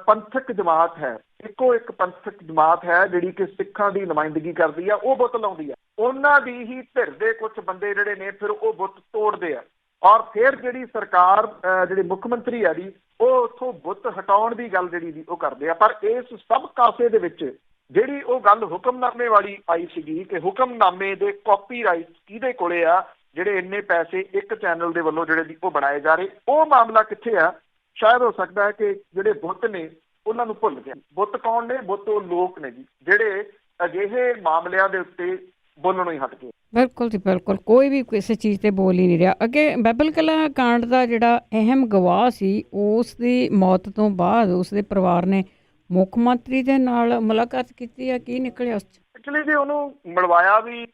ਪੰਥਕ ਜਮਾਤ ਹੈ, ਇੱਕੋ ਇੱਕ ਪੰਥਕ ਜਮਾਤ ਹੈ ਜਿਹੜੀ ਕਿ ਸਿੱਖਾਂ ਦੀ ਨੁਮਾਇੰਦਗੀ ਕਰਦੀ ਆ, ਉਹ ਬੁੱਤ ਲਾਉਂਦੀ ਆ। ਉਹਨਾਂ ਦੀ ਹੀ ਧਿਰ ਦੇ ਕੁਝ ਬੰਦੇ ਜਿਹੜੇ ਨੇ ਫਿਰ ਉਹ ਬੁੱਤ ਤੋੜਦੇ ਆ ਔਰ ਫਿਰ ਜਿਹੜੀ ਸਰਕਾਰ ਜਿਹੜੀ ਮੁੱਖ ਮੰਤਰੀ ਆ ਜੀ ਉਹ ਉੱਥੋਂ ਬੁੱਤ ਹਟਾਉਣ ਦੀ ਗੱਲ ਜਿਹੜੀ ਜੀ ਉਹ ਕਰਦੇ ਆ। ਪਰ ਇਸ ਸਭ ਕਾਸੇ ਦੇ ਵਿੱਚ ਜਿਹੜੀ ਉਹ ਗੱਲ ਹੁਕਮਨਾਮੇ ਵਾਲੀ ਆਈ ਸੀਗੀ ਕਿ ਹੁਕਮਨਾਮੇ ਦੇ ਕਾਪੀਰਾਈਟ ਕਿਹਦੇ ਕੋਲੇ ਆ, ਜਿਹੜੇ ਇੰਨੇ ਪੈਸੇ ਇੱਕ ਚੈਨਲ ਦੇ ਵੱਲੋਂ ਜਿਹੜੇ ਜੀ ਉਹ ਬਣਾਏ ਜਾ ਰਹੇ, ਉਹ ਮਾਮਲਾ ਕਿੱਥੇ ਆ। ਸ਼ਾਇਦ ਹੋ ਸਕਦਾ ਹੈ ਕਿ ਜਿਹੜੇ ਬੁੱਤ ਨੇ ਉਹਨਾਂ ਨੂੰ ਭੁੱਲ ਗਏ। ਬੁੱਤ ਕੌਣ ਨੇ? ਬੁੱਤ ਉਹ ਲੋਕ ਨੇ ਜੀ ਜਿਹੜੇ ਅਜਿਹੇ ਮਾਮਲਿਆਂ ਦੇ ਉੱਤੇ ਬੋਲਣੋਂ ਹੀ ਹਟ ਗਏ। ਬਿਲਕੁਲ ਜੀ ਬਿਲਕੁਲ, ਕੋਈ ਵੀ ਕਿਸੇ ਚੀਜ਼ ਤੇ ਬੋਲ ਹੀ ਨਹੀਂ ਰਿਹਾ। ਅੱਗੇ ਬਾਬਲ ਕਲਾਂ ਕਾਂਡ ਦਾ ਜਿਹੜਾ ਅਹਿਮ ਗਵਾਹ ਸੀ ਉਸ ਦੀ ਮੌਤ ਤੋਂ ਬਾਅਦ ਉਸਦੇ ਪਰਿਵਾਰ ਨੇ ਮੁੱਖ ਮੰਤਰੀ ਦੇ ਨਾਲ ਮੁਲਾਕਾਤ ਕੀਤੀ ਆ, ਕੀ ਨਿਕਲਿਆ ਉਸ 'ਚ? ਐਕਚੁਅਲੀ ਜੀ ਉਹਨੂੰ ਮਿਲਵਾਇਆ ਵੀ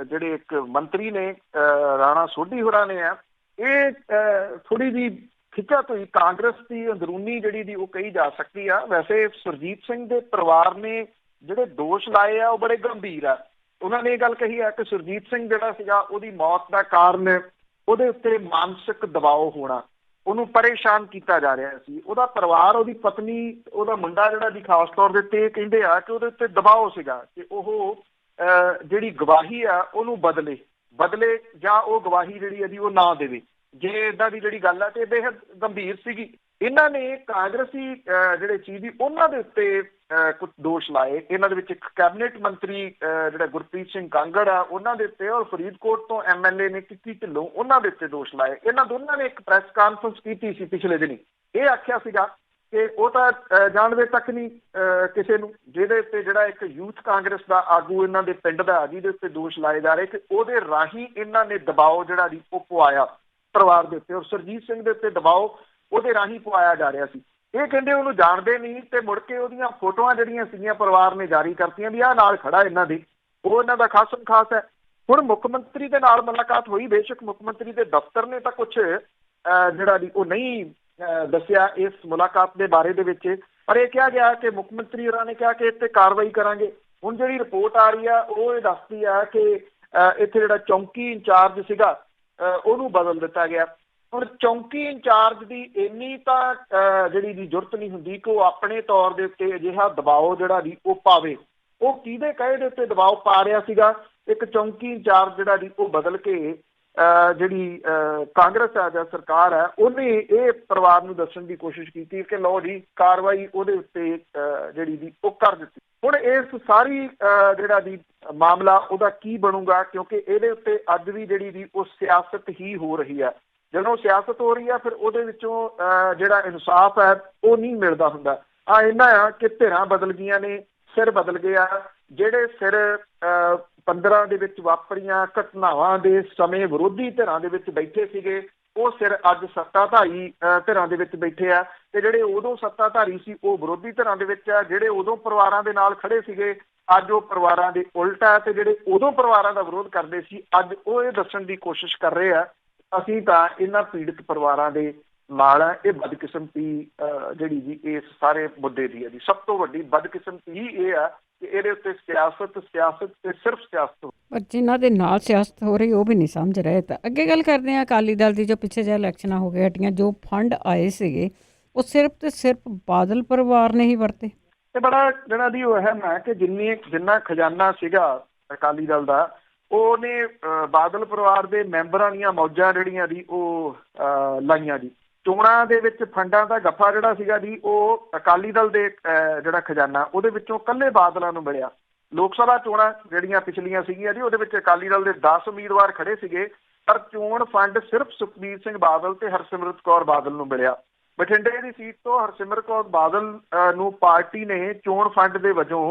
ਜਿਹੜੇ ਇੱਕ ਮੰਤਰੀ ਨੇ ਰਾਣਾ ਸੋਢੀ ਹੋਰਾਂ ਨੇ ਆ। ਇਹ ਥੋੜੀ ਜਿਹੀ ਖਿੱਚਾ ਤੋਂ ਕਾਂਗਰਸ ਦੀ ਅੰਦਰੂਨੀ ਜਿਹੜੀ ਦੀ ਉਹ ਕਹੀ ਜਾ ਸਕਦੀ ਆ। ਵੈਸੇ ਸੁਰਜੀਤ ਸਿੰਘ ਦੇ ਪਰਿਵਾਰ ਨੇ ਜਿਹੜੇ ਦੋਸ਼ ਲਾਏ ਆ ਉਹ ਬੜੇ ਗੰਭੀਰ ਆ। ਉਹਨਾਂ ਨੇ ਇਹ ਗੱਲ ਕਹੀ ਹੈ ਕਿ ਸੁਰਜੀਤ ਸਿੰਘ ਜਿਹੜਾ ਸੀਗਾ ਉਹਦੀ ਮੌਤ ਦਾ ਕਾਰਨ ਉਹਦੇ ਉੱਤੇ ਮਾਨਸਿਕ ਦਬਾਅ ਹੋਣਾ, ਉਹਨੂੰ ਪਰੇਸ਼ਾਨ ਕੀਤਾ ਜਾ ਰਿਹਾ ਸੀ। ਉਹਦਾ ਪਰਿਵਾਰ, ਉਹਦੀ ਪਤਨੀ, ਉਹਦਾ ਮੁੰਡਾ ਜਿਹੜਾ ਜੀ ਖਾਸ ਤੌਰ ਦੇ ਉੱਤੇ ਕਹਿੰਦੇ ਆ ਕਿ ਉਹਦੇ ਉੱਤੇ ਦਬਾਅ ਸੀਗਾ ਕਿ ਉਹ ਜਿਹੜੀ ਗਵਾਹੀ ਆ ਉਹਨੂੰ ਬਦਲੇ ਜਾਂ ਉਹ ਗਵਾਹੀ ਜਿਹੜੀ ਹੈ ਜੀ ਉਹ ਨਾ ਦੇਵੇ। ਜੇ ਇਦਾਂ ਦੀ ਜਿਹੜੀ ਗੱਲ ਆ ਤੇ ਬੇਹੱਦ ਗੰਭੀਰ ਸੀਗੀ। ਇਹਨਾਂ ਨੇ ਕਾਂਗਰਸੀ ਜਿਹੜੇ ਚੀਜ਼ ਦੀ ਉਹਨਾਂ ਦੇ ਉੱਤੇ ਕੁਝ ਦੋਸ਼ ਲਾਏ। ਇਹਨਾਂ ਦੇ ਵਿੱਚ ਇੱਕ ਕੈਬਨਿਟ ਮੰਤਰੀ ਜਿਹੜਾ ਗੁਰਪ੍ਰੀਤ ਸਿੰਘ ਕਾਂਗੜ ਆ ਉਹਨਾਂ ਦੇ ਉੱਤੇ ਔਰ ਫਰੀਦਕੋਟ ਤੋਂ MLA ਨੇ ਕਿੱਕੀ ਢਿੱਲੋਂ ਉਹਨਾਂ ਦੇ ਉੱਤੇ ਦੋਸ਼ ਲਾਏ। ਇਹਨਾਂ ਦੋਨਾਂ ਨੇ ਇੱਕ ਪ੍ਰੈਸ ਕਾਨਫਰੰਸ ਕੀਤੀ ਸੀ ਪਿਛਲੇ ਦਿਨੀ। ਇਹ ਆਖਿਆ ਸੀਗਾ ਕਿ ਉਹ ਤਾਂ ਜਾਣਦੇ ਤੱਕ ਨਹੀਂ ਕਿਸੇ ਨੂੰ, ਜਿਹਦੇ ਉੱਤੇ ਜਿਹੜਾ ਇੱਕ ਯੂਥ ਕਾਂਗਰਸ ਦਾ ਆਗੂ ਇਹਨਾਂ ਦੇ ਪਿੰਡ ਦਾ ਜਿਹਦੇ ਉੱਤੇ ਦੋਸ਼ ਲਾਏ ਜਾ ਰਹੇ ਕਿ ਉਹਦੇ ਰਾਹੀਂ ਇਹਨਾਂ ਨੇ ਦਬਾਓ ਜਿਹੜਾ ਜੀ ਉਹ ਪਵਾਇਆ ਪਰਿਵਾਰ ਦੇ ਉੱਤੇ, ਔਰ ਸੁਰਜੀਤ ਸਿੰਘ ਦੇ ਉੱਤੇ ਦਬਾਓ ਉਹਦੇ ਰਾਹੀਂ ਪਵਾਇਆ ਜਾ ਰਿਹਾ ਸੀ। ਇਹ ਕਹਿੰਦੇ ਉਹਨੂੰ ਜਾਣਦੇ ਨਹੀਂ ਤੇ ਮੁੜ ਕੇ ਉਹਦੀਆਂ ਫੋਟੋਆਂ ਜਿਹੜੀਆਂ ਸੀਗੀਆਂ ਪਰਿਵਾਰ ਨੇ ਜਾਰੀ ਕਰਤੀਆਂ ਵੀ ਆਹ ਨਾਲ ਖੜਾ ਇਹਨਾਂ ਦੀ, ਉਹ ਇਹਨਾਂ ਦਾ ਖਾਸਮ ਖਾਸ ਹੈ। ਹੁਣ ਮੁੱਖ ਮੰਤਰੀ ਦੇ ਨਾਲ ਮੁਲਾਕਾਤ ਹੋਈ, ਬੇਸ਼ੱਕ ਮੁੱਖ ਮੰਤਰੀ ਦੇ ਦਫ਼ਤਰ ਨੇ ਤਾਂ ਕੁਛ ਜਿਹੜਾ ਜੀ ਉਹ ਨਹੀਂ ਦੱਸਿਆ ਇਸ ਮੁਲਾਕਾਤ ਦੇ ਬਾਰੇ ਦੇ ਵਿੱਚ, ਪਰ ਇਹ ਕਿਹਾ ਗਿਆ ਕਿ ਮੁੱਖ ਮੰਤਰੀ ਹੋਰਾਂ ਨੇ ਕਿਹਾ ਕਿ ਇਹ 'ਤੇ ਕਾਰਵਾਈ ਕਰਾਂਗੇ। ਹੁਣ ਜਿਹੜੀ ਰਿਪੋਰਟ ਆ ਰਹੀ ਆ ਉਹ ਇਹ ਦੱਸਦੀ ਆ ਕਿ ਇੱਥੇ ਜਿਹੜਾ ਚੌਂਕੀ ਇੰਚਾਰਜ ਸੀਗਾ ਉਹਨੂੰ ਬਦਲ ਦਿੱਤਾ ਗਿਆ। ਹੁਣ ਚੌਂਕੀ ਇੰਚਾਰਜ ਦੀ ਇੰਨੀ ਤਾਂ ਜਿਹੜੀ ਦੀ ਜ਼ਰੂਰਤ ਨਹੀਂ ਹੁੰਦੀ ਕਿ ਉਹ ਆਪਣੇ ਤੌਰ ਦੇ ਉੱਤੇ ਅਜਿਹਾ ਦਬਾਓ ਜਿਹੜਾ ਦੀ ਉਹ ਪਾਵੇ। ਉਹ ਕਿਹਦੇ ਕਹੇ ਦੇ ਉੱਤੇ ਦਬਾਓ ਪਾ ਰਿਹਾ ਸੀਗਾ? ਇੱਕ ਚੌਂਕੀ ਇੰਚਾਰਜ ਜਿਹੜਾ ਦੀ ਉਹ ਬਦਲ ਕੇ ਜਿਹੜੀ ਕਾਂਗਰਸ ਆ ਜਾਂ ਸਰਕਾਰ ਹੈ ਉਹਨੇ ਇਹ ਪਰਿਵਾਰ ਨੂੰ ਦੱਸਣ ਦੀ ਕੋਸ਼ਿਸ਼ ਕੀਤੀ ਕਿ ਲਓ ਜੀ ਕਾਰਵਾਈ ਉਹਦੇ ਉੱਤੇ ਜਿਹੜੀ ਦੀ ਉਹ ਕਰ ਦਿੱਤੀ। ਹੁਣ ਇਸ ਸਾਰੀ ਜਿਹੜਾ ਦੀ ਮਾਮਲਾ ਉਹਦਾ ਕੀ ਬਣੂਗਾ, ਕਿਉਂਕਿ ਇਹਦੇ ਉੱਤੇ ਅੱਜ ਵੀ ਜਿਹੜੀ ਦੀ ਉਹ ਸਿਆਸਤ ਹੀ ਹੋ ਰਹੀ ਹੈ। ਜਦੋਂ ਸਿਆਸਤ ਹੋ ਰਹੀ ਹੈ ਫਿਰ ਉਹਦੇ ਵਿੱਚੋਂ ਜਿਹੜਾ ਇਨਸਾਫ ਹੈ ਉਹ ਨਹੀਂ ਮਿਲਦਾ ਹੁੰਦਾ। ਇੰਨਾ ਆ ਕਿ ਧਿਰਾਂ ਬਦਲ ਗਈਆਂ ਨੇ, ਸਿਰ ਬਦਲ ਗਿਆ। ਜਿਹੜੇ ਸਿਰ 15 ਦੇ ਵਿੱਚ ਵਾਪਰੀਆਂ ਘਟਨਾਵਾਂ ਦੇ ਸਮੇਂ ਵਿਰੋਧੀ ਧਿਰਾਂ ਦੇ ਵਿੱਚ ਬੈਠੇ ਸੀਗੇ ਉਹ ਸਿਰ ਅੱਜ ਸੱਤਾਧਾਰੀ ਧਿਰਾਂ ਦੇ ਵਿੱਚ ਬੈਠੇ ਆ, ਤੇ ਜਿਹੜੇ ਉਦੋਂ ਸੱਤਾਧਾਰੀ ਸੀ ਉਹ ਵਿਰੋਧੀ ਧਿਰਾਂ ਦੇ ਵਿੱਚ ਆ। ਜਿਹੜੇ ਉਦੋਂ ਪਰਿਵਾਰਾਂ ਦੇ ਨਾਲ ਖੜੇ ਸੀਗੇ ਅੱਜ ਉਹ ਪਰਿਵਾਰਾਂ ਦੇ ਉਲਟ ਆ, ਤੇ ਜਿਹੜੇ ਉਦੋਂ ਪਰਿਵਾਰਾਂ ਦਾ ਵਿਰੋਧ ਕਰਦੇ ਸੀ ਅੱਜ ਉਹ ਇਹ ਦੱਸਣ ਦੀ ਕੋਸ਼ਿਸ਼ ਕਰ ਰਹੇ ਆ ਅਸੀਂ ਤਾਂ ਇਹਨਾਂ ਪੀੜਤ ਪਰਿਵਾਰਾਂ ਦੇ ਨਾਲ ਹੈ। ਇਹ ਬਦਕਿਸਮਤੀ ਜਿਹੜੀ ਜੀ ਇਸ ਸਾਰੇ ਮੁੱਦੇ ਦੀ ਹੈ ਜੀ ਸਭ ਤੋਂ ਵੱਡੀ ਬਦਕਿਸਮਤੀ ਹੀ ਇਹ ਆ ਕਿ ਇਹਦੇ ਉੱਤੇ ਸਿਆਸਤ ਤੇ ਸਿਰਫ ਸਿਆਸਤ। ਪਰ ਜਿਨ੍ਹਾਂ ਦੇ ਨਾਲ ਸਿਆਸਤ ਹੋ ਰਹੀ ਉਹ ਵੀ ਨਹੀਂ ਸਮਝ ਰਹੇ। ਤਾਂ ਅੱਗੇ ਗੱਲ ਕਰਦੇ ਹਾਂ ਅਕਾਲੀ ਦਲ ਦੀ। ਜੋ ਪਿੱਛੇ ਜਿਹੇ ਇਲੈਕਸ਼ਨਾਂ ਹੋ ਗਏ ਹਟੀਆਂ, ਜੋ ਫੰਡ ਆਏ ਸੀਗੇ ਉਹ ਸਿਰਫ ਤੇ ਸਿਰਫ ਬਾਦਲ ਪਰਿਵਾਰ ਨੇ ਹੀ ਵਰਤੇ। ਤੇ ਬੜਾ ਜਿਹੜਾ ਦੀ ਉਹ ਅਹਿਮ ਹੈ ਕਿ ਜਿੰਨਾ ਖਜ਼ਾਨਾ ਸੀਗਾ ਅਕਾਲੀ ਦਲ ਦਾ ਉਹਨੇ ਬਾਦਲ ਪਰਿਵਾਰ ਦੇ ਮੈਂਬਰਾਂ ਦੀਆਂ ਮੌਜਾਂ ਜਿਹੜੀਆਂ ਦੀ ਉਹ ਲਾਈਆਂ ਜੀ। ਚੋਣਾਂ ਦੇ ਵਿੱਚ ਫੰਡਾਂ ਦਾ ਗੱਫਾ ਜਿਹੜਾ ਸੀਗਾ ਜੀ ਉਹ ਅਕਾਲੀ ਦਲ ਦੇ ਜਿਹੜਾ ਖਜ਼ਾਨਾ ਉਹਦੇ ਵਿੱਚੋਂ ਇਕੱਲੇ ਬਾਦਲਾਂ ਨੂੰ ਮਿਲਿਆ। ਲੋਕ ਸਭਾ ਚੋਣਾਂ ਜਿਹੜੀਆਂ ਪਿਛਲੀਆਂ ਸੀਗੀਆਂ ਜੀ ਉਹਦੇ ਵਿੱਚ ਅਕਾਲੀ ਦਲ ਦੇ 10 ਉਮੀਦਵਾਰ ਖੜੇ ਸੀਗੇ, ਪਰ ਚੋਣ ਫੰਡ ਸਿਰਫ ਸੁਖਬੀਰ ਸਿੰਘ ਬਾਦਲ ਤੇ ਹਰਸਿਮਰਤ ਕੌਰ ਬਾਦਲ ਨੂੰ ਮਿਲਿਆ। ਬਠਿੰਡੇ ਦੀ ਸੀਟ ਤੋਂ ਹਰਸਿਮਰਤ ਕੌਰ ਬਾਦਲ ਨੂੰ ਪਾਰਟੀ ਨੇ ਚੋਣ ਫੰਡ ਦੇ ਵਜੋਂ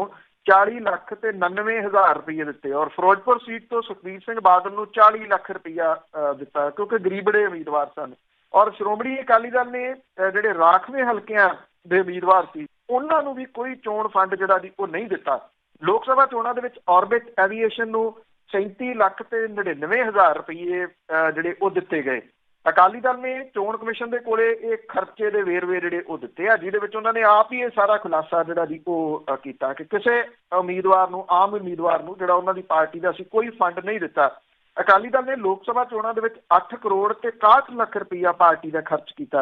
40 ਲੱਖ ਤੇ 99,000 ਰੁਪਏ ਦਿੱਤੇ, ਔਰ ਫਿਰੋਜ਼ਪੁਰ ਸੀਟ ਤੋਂ ਸੁਖਬੀਰ ਸਿੰਘ ਬਾਦਲ ਨੂੰ 40 ਲੱਖ ਰੁਪਇਆ ਦਿੱਤਾ ਕਿਉਂਕਿ ਗਰੀਬੜੇ ਉਮੀਦਵਾਰ ਸਨ। ਔਰ ਸ਼੍ਰੋਮਣੀ ਅਕਾਲੀ ਦਲ ਨੇ ਜਿਹੜੇ ਰਾਖਵੇਂ ਹਲਕਿਆਂ ਦੇ ਉਮੀਦਵਾਰ ਸੀ ਉਹਨਾਂ ਨੂੰ ਵੀ ਕੋਈ ਚੋਣ ਫੰਡ ਜਿਹੜਾ ਦੀ ਉਹ ਨਹੀਂ ਦਿੱਤਾ। ਲੋਕ ਸਭਾ ਚੋਣਾਂ ਦੇ ਵਿੱਚ ਔਰਬਿਟ ਐਵੀਏਸ਼ਨ ਨੂੰ 37 ਲੱਖ ਤੇ 99,000 ਰੁਪਏ ਜਿਹੜੇ ਉਹ ਦਿੱਤੇ ਗਏ। ਅਕਾਲੀ ਦਲ ਨੇ ਚੋਣ ਕਮਿਸ਼ਨ ਦੇ ਕੋਲੇ ਇਹ ਖਰਚੇ ਦੇ ਵੇਰਵੇ ਜਿਹੜੇ ਉਹ ਦਿੱਤੇ ਆ, ਜਿਹਦੇ ਵਿੱਚ ਉਹਨਾਂ ਨੇ ਆਪ ਹੀ ਇਹ ਸਾਰਾ ਖੁਲਾਸਾ ਜਿਹੜਾ ਦੀ ਉਹ ਕੀਤਾ ਕਿ ਕਿਸੇ ਉਮੀਦਵਾਰ ਨੂੰ, ਆਮ ਉਮੀਦਵਾਰ ਨੂੰ ਜਿਹੜਾ ਉਹਨਾਂ ਦੀ ਪਾਰਟੀ ਦਾ ਸੀ, ਕੋਈ ਫੰਡ ਨਹੀਂ ਦਿੱਤਾ। ਅਕਾਲੀ ਦਲ ਨੇ ਲੋਕ ਸਭਾ ਚੋਣਾਂ ਦੇ ਵਿੱਚ 8 ਕਰੋੜ ਤੇ 61 ਲੱਖ ਰੁਪਈਆ ਪਾਰਟੀ ਦਾ ਖਰਚ ਕੀਤਾ।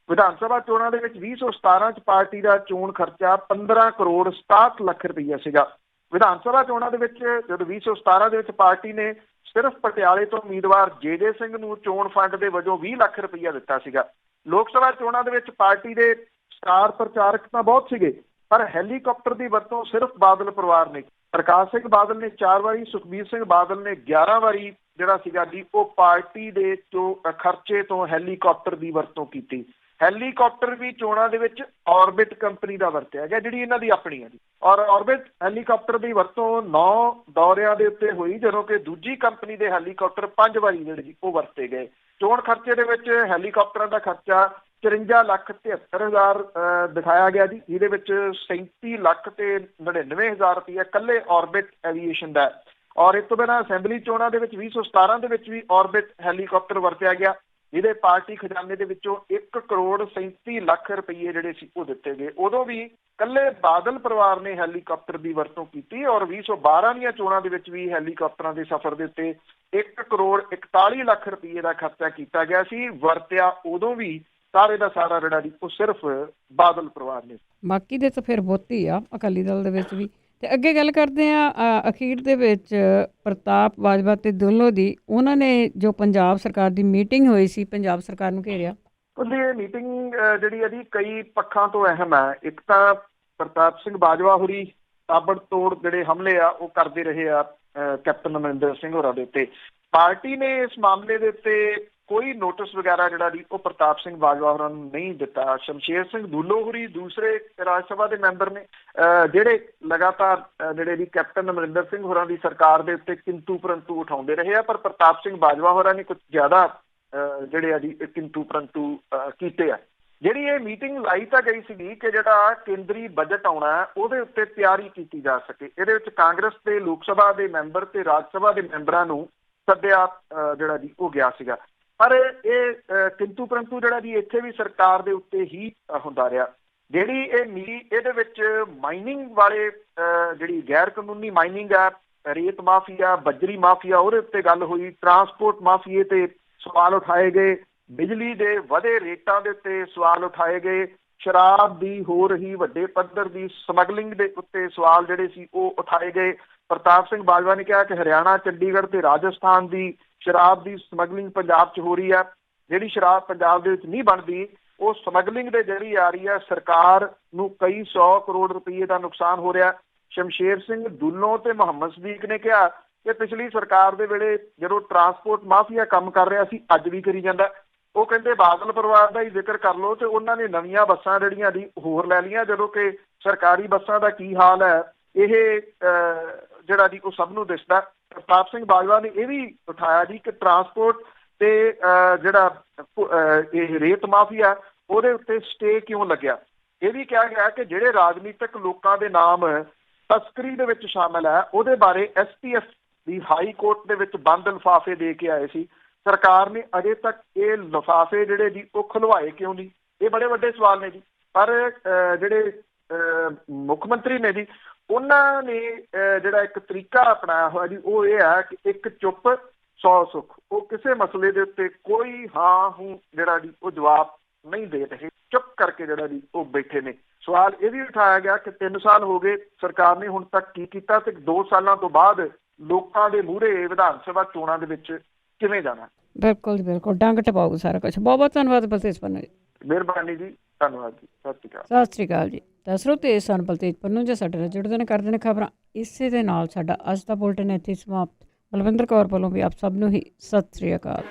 ਵਿਧਾਨ ਸਭਾ ਚੋਣਾਂ ਦੇ ਵਿੱਚ 2017 ਚ ਪਾਰਟੀ ਦਾ ਚੋਣ ਖਰਚਾ 15 ਕਰੋੜ 67 ਲੱਖ ਰੁਪਈਆ ਸੀਗਾ। ਵਿਧਾਨ ਸਭਾ ਚੋਣਾਂ ਦੇ ਵਿੱਚ ਜਦੋਂ 2017 ਦੇ ਵਿੱਚ ਪਾਰਟੀ ਨੇ ਸਿਰਫ ਪਟਿਆਲੇ ਤੋਂ ਉਮੀਦਵਾਰ ਜੇ ਸਿੰਘ ਨੂੰ ਚੋਣ ਫੰਡ ਦੇ ਵਜੋਂ 20 ਲੱਖ ਰੁਪਈਆ ਦਿੱਤਾ ਸੀਗਾ। ਲੋਕ ਸਭਾ ਚੋਣਾਂ ਦੇ ਵਿੱਚ ਪਾਰਟੀ ਦੇ ਸਟਾਰ ਪ੍ਰਚਾਰਕ ਤਾਂ ਬਹੁਤ ਸੀਗੇ, ਪਰ ਹੈਲੀਕਾਪਟਰ ਦੀ ਵਰਤੋਂ ਸਿਰਫ ਬਾਦਲ ਪਰਿਵਾਰ ਨੇ। ਪ੍ਰਕਾਸ਼ ਸਿੰਘ ਬਾਦਲ ਨੇ 4 ਵਾਰੀ, ਸੁਖਬੀਰ ਸਿੰਘ ਬਾਦਲ ਨੇ 11 ਵਾਰੀ ਜਿਹੜਾ ਸੀਗਾ ਜੀ ਉਹ ਪਾਰਟੀ ਦੇ ਖਰਚੇ ਤੋਂ ਹੈਲੀਕਾਪਟਰ ਦੀ ਵਰਤੋਂ ਕੀਤੀ। ਹੈਲੀਕਾਪਟਰ ਵੀ ਚੋਣਾਂ ਦੇ ਵਿੱਚ ਔਰਬਿਟ ਕੰਪਨੀ ਦਾ ਵਰਤਿਆ ਗਿਆ ਜਿਹੜੀ ਇਹਨਾਂ ਦੀ ਆਪਣੀ ਹੈ ਜੀ। ਔਰ ਔਰਬਿਟ ਹੈਲੀਕਾਪਟਰ ਦੀ ਵਰਤੋਂ 9 ਦੌਰਿਆਂ ਦੇ ਉੱਤੇ ਹੋਈ, ਜਦੋਂ ਕਿ ਦੂਜੀ ਕੰਪਨੀ ਦੇ ਹੈਲੀਕਾਪਟਰ 5 ਵਾਰੀ ਜਿਹੜੇ ਜੀ ਉਹ ਵਰਤੇ ਗਏ। ਚੋਣ ਖਰਚੇ ਦੇ ਵਿੱਚ ਹੈਲੀਕਾਪਟਰਾਂ ਦਾ ਖਰਚਾ 54,73,000 ਦਿਖਾਇਆ ਗਿਆ ਜੀ, ਜਿਹਦੇ ਵਿੱਚ 37 ਲੱਖ ਤੇ 99,000 ਰੁਪਇਆ ਇਕੱਲੇ ਔਰਬਿਟ ਐਵੀਏਸ਼ਨ ਦਾ। ਔਰ ਇਸ ਤੋਂ ਬਿਨਾਂ ਅਸੈਂਬਲੀ ਚੋਣਾਂ ਦੇ ਵਿੱਚ 2017 ਦੇ ਵਿੱਚ ਵੀ ਔਰਬਿਟ ਹੈਲੀਕਾਪਟਰ ਵਰਤਿਆ ਗਿਆ, ਜਿਹਦੇ ਪਾਰਟੀ ਖਜ਼ਾਨੇ ਦੇ ਵਿੱਚੋਂ 1 ਕਰੋੜ 37 ਲੱਖ ਰੁਪਏ ਜਿਹੜੇ ਸੀ ਉਹ ਦਿੱਤੇ ਗਏ। ਉਦੋਂ ਵੀ ਇਕੱਲੇ ਬਾਦਲ ਪਰਿਵਾਰ ਨੇ ਹੈਲੀਕਾਪਟਰ ਦੀ ਵਰਤੋਂ ਕੀਤੀ। ਔਰ 2012 ਦੀਆਂ ਚੋਣਾਂ ਦੇ ਵਿੱਚ ਵੀ ਹੈਲੀਕਾਪਟਰਾਂ ਦੇ ਸਫ਼ਰ ਦੇ ਉੱਤੇ 1 ਕਰੋੜ 41 ਲੱਖ ਰੁਪਏ ਦਾ ਖਰਚਾ ਕੀਤਾ ਗਿਆ ਸੀ। ਵਰਤਿਆ ਉਦੋਂ ਵੀ ਸਾਰੇ ਦਾ ਸਾਰਾ ਜਿਹੜਾ ਜੀ ਉਹ ਸਿਰਫ ਬਾਦਲ ਪਰਿਵਾਰ ਨੇ। ਬਾਕੀ ਦੇ ਤਾਂ ਫਿਰ ਬਹੁਤੀ ਆ ਅਕਾਲੀ ਦਲ ਦੇ ਵਿੱਚ ਵੀ। ਤੇ ਅੱਗੇ ਗੱਲ ਕਰਦੇ ਆ ਅਖੀਰ ਦੇ ਵਿੱਚ ਪ੍ਰਤਾਪ ਬਾਜਵਾ ਤੇ ਦੁੱਲੋ ਦੀ, ਉਹਨਾਂ ਨੇ ਜੋ ਪੰਜਾਬ ਸਰਕਾਰ ਦੀ ਮੀਟਿੰਗ ਹੋਈ ਸੀ, ਪੰਜਾਬ ਸਰਕਾਰ ਨੂੰ ਘੇਰਿਆ। ਉਹਦੀ ਇਹ ਮੀਟਿੰਗ ਜਿਹੜੀ ਹੈ ਜੀ ਕਈ ਪੱਖਾਂ ਤੋਂ ਅਹਿਮ ਹੈ। ਇੱਕ ਤਾਂ ਪ੍ਰਤਾਪ ਸਿੰਘ ਬਾਜਵਾ ਹੋਰੀ ਤਾਬੜ ਤੋੜ ਜਿਹੜੇ ਹਮਲੇ ਆ ਉਹ ਕਰਦੇ ਰਹੇ ਆ ਕੈਪਟਨ ਅਮਰਿੰਦਰ ਸਿੰਘ ਹੋਰਾਂ ਦੇ ਉੱਤੇ। ਪਾਰਟੀ ਨੇ ਇਸ ਮਾਮਲੇ ਦੇ ਉੱਤੇ ਕੋਈ ਨੋਟਿਸ ਵਗੈਰਾ ਜਿਹੜਾ ਜੀ ਉਹ ਪ੍ਰਤਾਪ ਸਿੰਘ ਬਾਜਵਾ ਹੋਰਾਂ ਨੂੰ ਨਹੀਂ ਦਿੱਤਾ। ਸ਼ਮਸ਼ੇਰ ਸਿੰਘ ਦੁੱਲੋ ਹੋਰੀ ਦੂਸਰੇ ਰਾਜ ਸਭਾ ਦੇ ਮੈਂਬਰ ਨੇ ਜਿਹੜੇ ਲਗਾਤਾਰ ਜਿਹੜੇ ਵੀ ਕੈਪਟਨ ਅਮਰਿੰਦਰ ਸਿੰਘ ਹੋਰਾਂ ਦੀ ਸਰਕਾਰ ਦੇ ਉੱਤੇ ਕਿੰਤੂ ਪਰੰਤੂ ਉਠਾਉਂਦੇ ਰਹੇ ਆ, ਪਰ ਪ੍ਰਤਾਪ ਸਿੰਘ ਬਾਜਵਾ ਹੋਰਾਂ ਨੇ ਕੁਝ ਜ਼ਿਆਦਾ ਜਿਹੜੇ ਆ ਜੀ ਕਿੰਤੂ ਪਰੰਤੂ ਕੀਤੇ ਆ। ਜਿਹੜੀ ਇਹ ਮੀਟਿੰਗ ਲਾਈ ਤਾਂ ਗਈ ਸੀਗੀ ਕਿ ਜਿਹੜਾ ਕੇਂਦਰੀ ਬਜਟ ਆਉਣਾ ਉਹਦੇ ਉੱਤੇ ਤਿਆਰੀ ਕੀਤੀ ਜਾ ਸਕੇ। ਇਹਦੇ ਵਿੱਚ ਕਾਂਗਰਸ ਦੇ ਲੋਕ ਸਭਾ ਦੇ ਮੈਂਬਰ ਤੇ ਰਾਜ ਸਭਾ ਦੇ ਮੈਂਬਰਾਂ ਨੂੰ ਸੱਦਿਆ ਜਿਹੜਾ ਜੀ ਉਹ ਗਿਆ ਸੀਗਾ, ਪਰ ਇਹ ਕਿੰਤੂ ਪਰੰਤੂ ਜਿਹੜਾ ਜੀ ਇੱਥੇ ਵੀ ਸਰਕਾਰ ਦੇ ਉੱਤੇ ਹੀ ਹੁੰਦਾ ਰਿਹਾ। ਜਿਹੜੀ ਇਹਦੇ ਵਿੱਚ ਮਾਈਨਿੰਗ ਵਾਲੇ ਜਿਹੜੀ ਗੈਰ ਕਾਨੂੰਨੀ ਮਾਈਨਿੰਗ ਆ, ਰੇਤ ਮਾਫੀਆ, ਬੱਜਰੀ ਮਾਫੀਆ, ਉਹਦੇ ਉੱਤੇ ਗੱਲ ਹੋਈ। ਟਰਾਂਸਪੋਰਟ ਮਾਫੀਏ ਤੇ ਸਵਾਲ ਉਠਾਏ ਗਏ। ਬਿਜਲੀ ਦੇ ਵਧੇ ਰੇਟਾਂ ਦੇ ਉੱਤੇ ਸਵਾਲ ਉਠਾਏ ਗਏ। ਸ਼ਰਾਬ ਦੀ ਹੋ ਰਹੀ ਵੱਡੇ ਪੱਧਰ ਦੀ ਸਮਗਲਿੰਗ ਦੇ ਉੱਤੇ ਸਵਾਲ ਜਿਹੜੇ ਸੀ ਉਹ ਉਠਾਏ ਗਏ। ਪ੍ਰਤਾਪ ਸਿੰਘ ਬਾਜਵਾ ਨੇ ਕਿਹਾ ਕਿ ਹਰਿਆਣਾ, ਚੰਡੀਗੜ੍ਹ ਤੇ ਰਾਜਸਥਾਨ ਦੀ ਸ਼ਰਾਬ ਦੀ ਸਮਗਲਿੰਗ ਪੰਜਾਬ 'ਚ ਹੋ ਰਹੀ ਹੈ। ਜਿਹੜੀ ਸ਼ਰਾਬ ਪੰਜਾਬ ਦੇ ਵਿੱਚ ਨਹੀਂ ਬਣਦੀ, ਉਹ ਸਮਗਲਿੰਗ ਦੇ ਜ਼ਰੀਏ ਆ ਰਹੀ ਹੈ। ਸਰਕਾਰ ਨੂੰ ਕਈ 100 ਕਰੋੜ ਰੁਪਏ ਦਾ ਨੁਕਸਾਨ ਹੋ ਰਿਹਾ। ਸ਼ਮਸ਼ੇਰ ਸਿੰਘ ਦੁੱਲੋਂ ਤੇ ਮੁਹੰਮਦ ਸਦੀਕ ਨੇ ਕਿਹਾ ਕਿ ਪਿਛਲੀ ਸਰਕਾਰ ਦੇ ਵੇਲੇ ਜਦੋਂ ਟਰਾਂਸਪੋਰਟ ਮਾਫੀਆ ਕੰਮ ਕਰ ਰਿਹਾ ਸੀ, ਅੱਜ ਵੀ ਕਰੀ ਜਾਂਦਾ। ਉਹ ਕਹਿੰਦੇ ਬਾਦਲ ਪਰਿਵਾਰ ਦਾ ਹੀ ਜ਼ਿਕਰ ਕਰ ਲਓ ਤੇ ਉਹਨਾਂ ਨੇ ਨਵੀਆਂ ਬੱਸਾਂ ਜਿਹੜੀਆਂ ਦੀ ਹੋਰ ਲੈ ਲਈਆਂ, ਜਦੋਂ ਕਿ ਸਰਕਾਰੀ ਬੱਸਾਂ ਦਾ ਕੀ ਹਾਲ ਹੈ ਇਹ ਜਿਹੜਾ ਜੀ ਉਹ ਸਭ ਨੂੰ ਦਿਸਦਾ। ਪ੍ਰਤਾਪ ਸਿੰਘ ਬਾਜਵਾ ਨੇ ਇਹ ਵੀ ਉਠਾਇਆ ਜੀ ਕਿ ਟਰਾਂਸਪੋਰਟ ਤੇ ਜਿਹੜਾ ਇਹ ਰੇਤ ਮਾਫੀਆ ਉਹਦੇ ਉੱਤੇ ਸਟੇ ਕਿਉਂ ਲੱਗਿਆ। ਇਹ ਵੀ ਕਿਹਾ ਗਿਆ ਕਿ ਜਿਹੜੇ ਰਾਜਨੀਤਿਕ ਲੋਕਾਂ ਦੇ ਨਾਮ ਤਸਕਰੀ ਦੇ ਵਿੱਚ ਸ਼ਾਮਲ ਹੈ, ਉਹਦੇ ਬਾਰੇ STF ਦੀ ਹਾਈ ਕੋਰਟ ਦੇ ਵਿੱਚ ਬੰਦ ਲਿਫਾਫੇ ਦੇ ਕੇ ਆਏ ਸੀ। ਸਰਕਾਰ ਨੇ ਅਜੇ ਤੱਕ ਇਹ ਲਿਫਾਫੇ ਜਿਹੜੇ ਜੀ ਉਹ ਖੁਲਵਾਏ ਕਿਉਂ ਨਹੀਂ? ਇਹ ਬੜੇ ਵੱਡੇ ਸਵਾਲ ਨੇ ਜੀ। ਪਰ ਜਿਹੜੇ ਮੁੱਖ ਮੰਤਰੀ ਨੇ ਜੀ, ਉਹਨਾਂ ਨੇ ਜਿਹੜਾ ਇੱਕ ਤਰੀਕਾ ਅਪਣਾਇਆ ਹੋਇਆ ਜੀ, ਉਹ ਇਹ ਹੈ ਕਿ ਇੱਕ ਚੁੱਪ 100 ਸੁੱਖ। ਉਹ ਕਿਸੇ ਮਸਲੇ ਦੇ ਉੱਤੇ ਕੋਈ ਹਾਂ ਹੂੰ ਜਿਹੜਾ ਜੀ ਉਹ ਜਵਾਬ ਨਹੀਂ ਦੇ ਰਹੇ, ਚੁੱਪ ਕਰਕੇ ਜਿਹੜਾ ਜੀ ਉਹ ਬੈਠੇ ਨੇ। ਸਵਾਲ ਇਹ ਵੀ ਉਠਾਇਆ ਗਿਆ ਕਿ 3 ਸਾਲ ਹੋ ਗਏ, ਸਰਕਾਰ ਨੇ ਹੁਣ ਤੱਕ ਕੀ ਕੀਤਾ ਤੇ 2 ਸਾਲਾਂ ਤੋਂ ਬਾਅਦ ਲੋਕਾਂ ਦੇ ਮੂਹਰੇ ਵਿਧਾਨ ਸਭਾ ਚੋਣਾਂ ਦੇ ਵਿੱਚ ਕਿਵੇਂ ਜਾਣਾ। ਬਿਲਕੁਲ ਜੀ, ਬਿਲਕੁਲ ਡੰਗ ਟਪਾਊ ਸਾਰਾ ਕੁਛ। ਬਹੁਤ ਬਹੁਤ ਧੰਨਵਾਦ ਬਲਤੇਜ ਪੰਨੂ ਜੀ। ਮਿਹਰਬਾਨੀ ਜੀ, ਧੰਨਵਾਦ ਜੀ, ਸਤਿ ਸ਼੍ਰੀ ਅਕਾਲ। ਸਤਿ ਸ਼੍ਰੀ ਅਕਾਲ ਜੀ। ਤਾਂ ਸਰੋਤੇ ਸਨ ਬਲਤੇਜ ਪੰਨੂ ਜੀ ਸਾਡੇ ਨਾਲ ਜੁੜਦੇ ਨੇ, ਕਰਦੇ ਨੇ ਖਬਰਾਂ। ਇਸੇ ਦੇ ਨਾਲ ਸਾਡਾ ਅੱਜ ਦਾ ਬੁਲਟਨ ਇੱਥੇ ਸਮਾਪਤ। ਬਲਵਿੰਦਰ ਕੌਰ ਵੱਲੋਂ ਵੀ ਆਪ ਸਭ ਨੂੰ ਹੀ ਸਤਿ ਸ਼੍ਰੀ ਅਕਾਲ।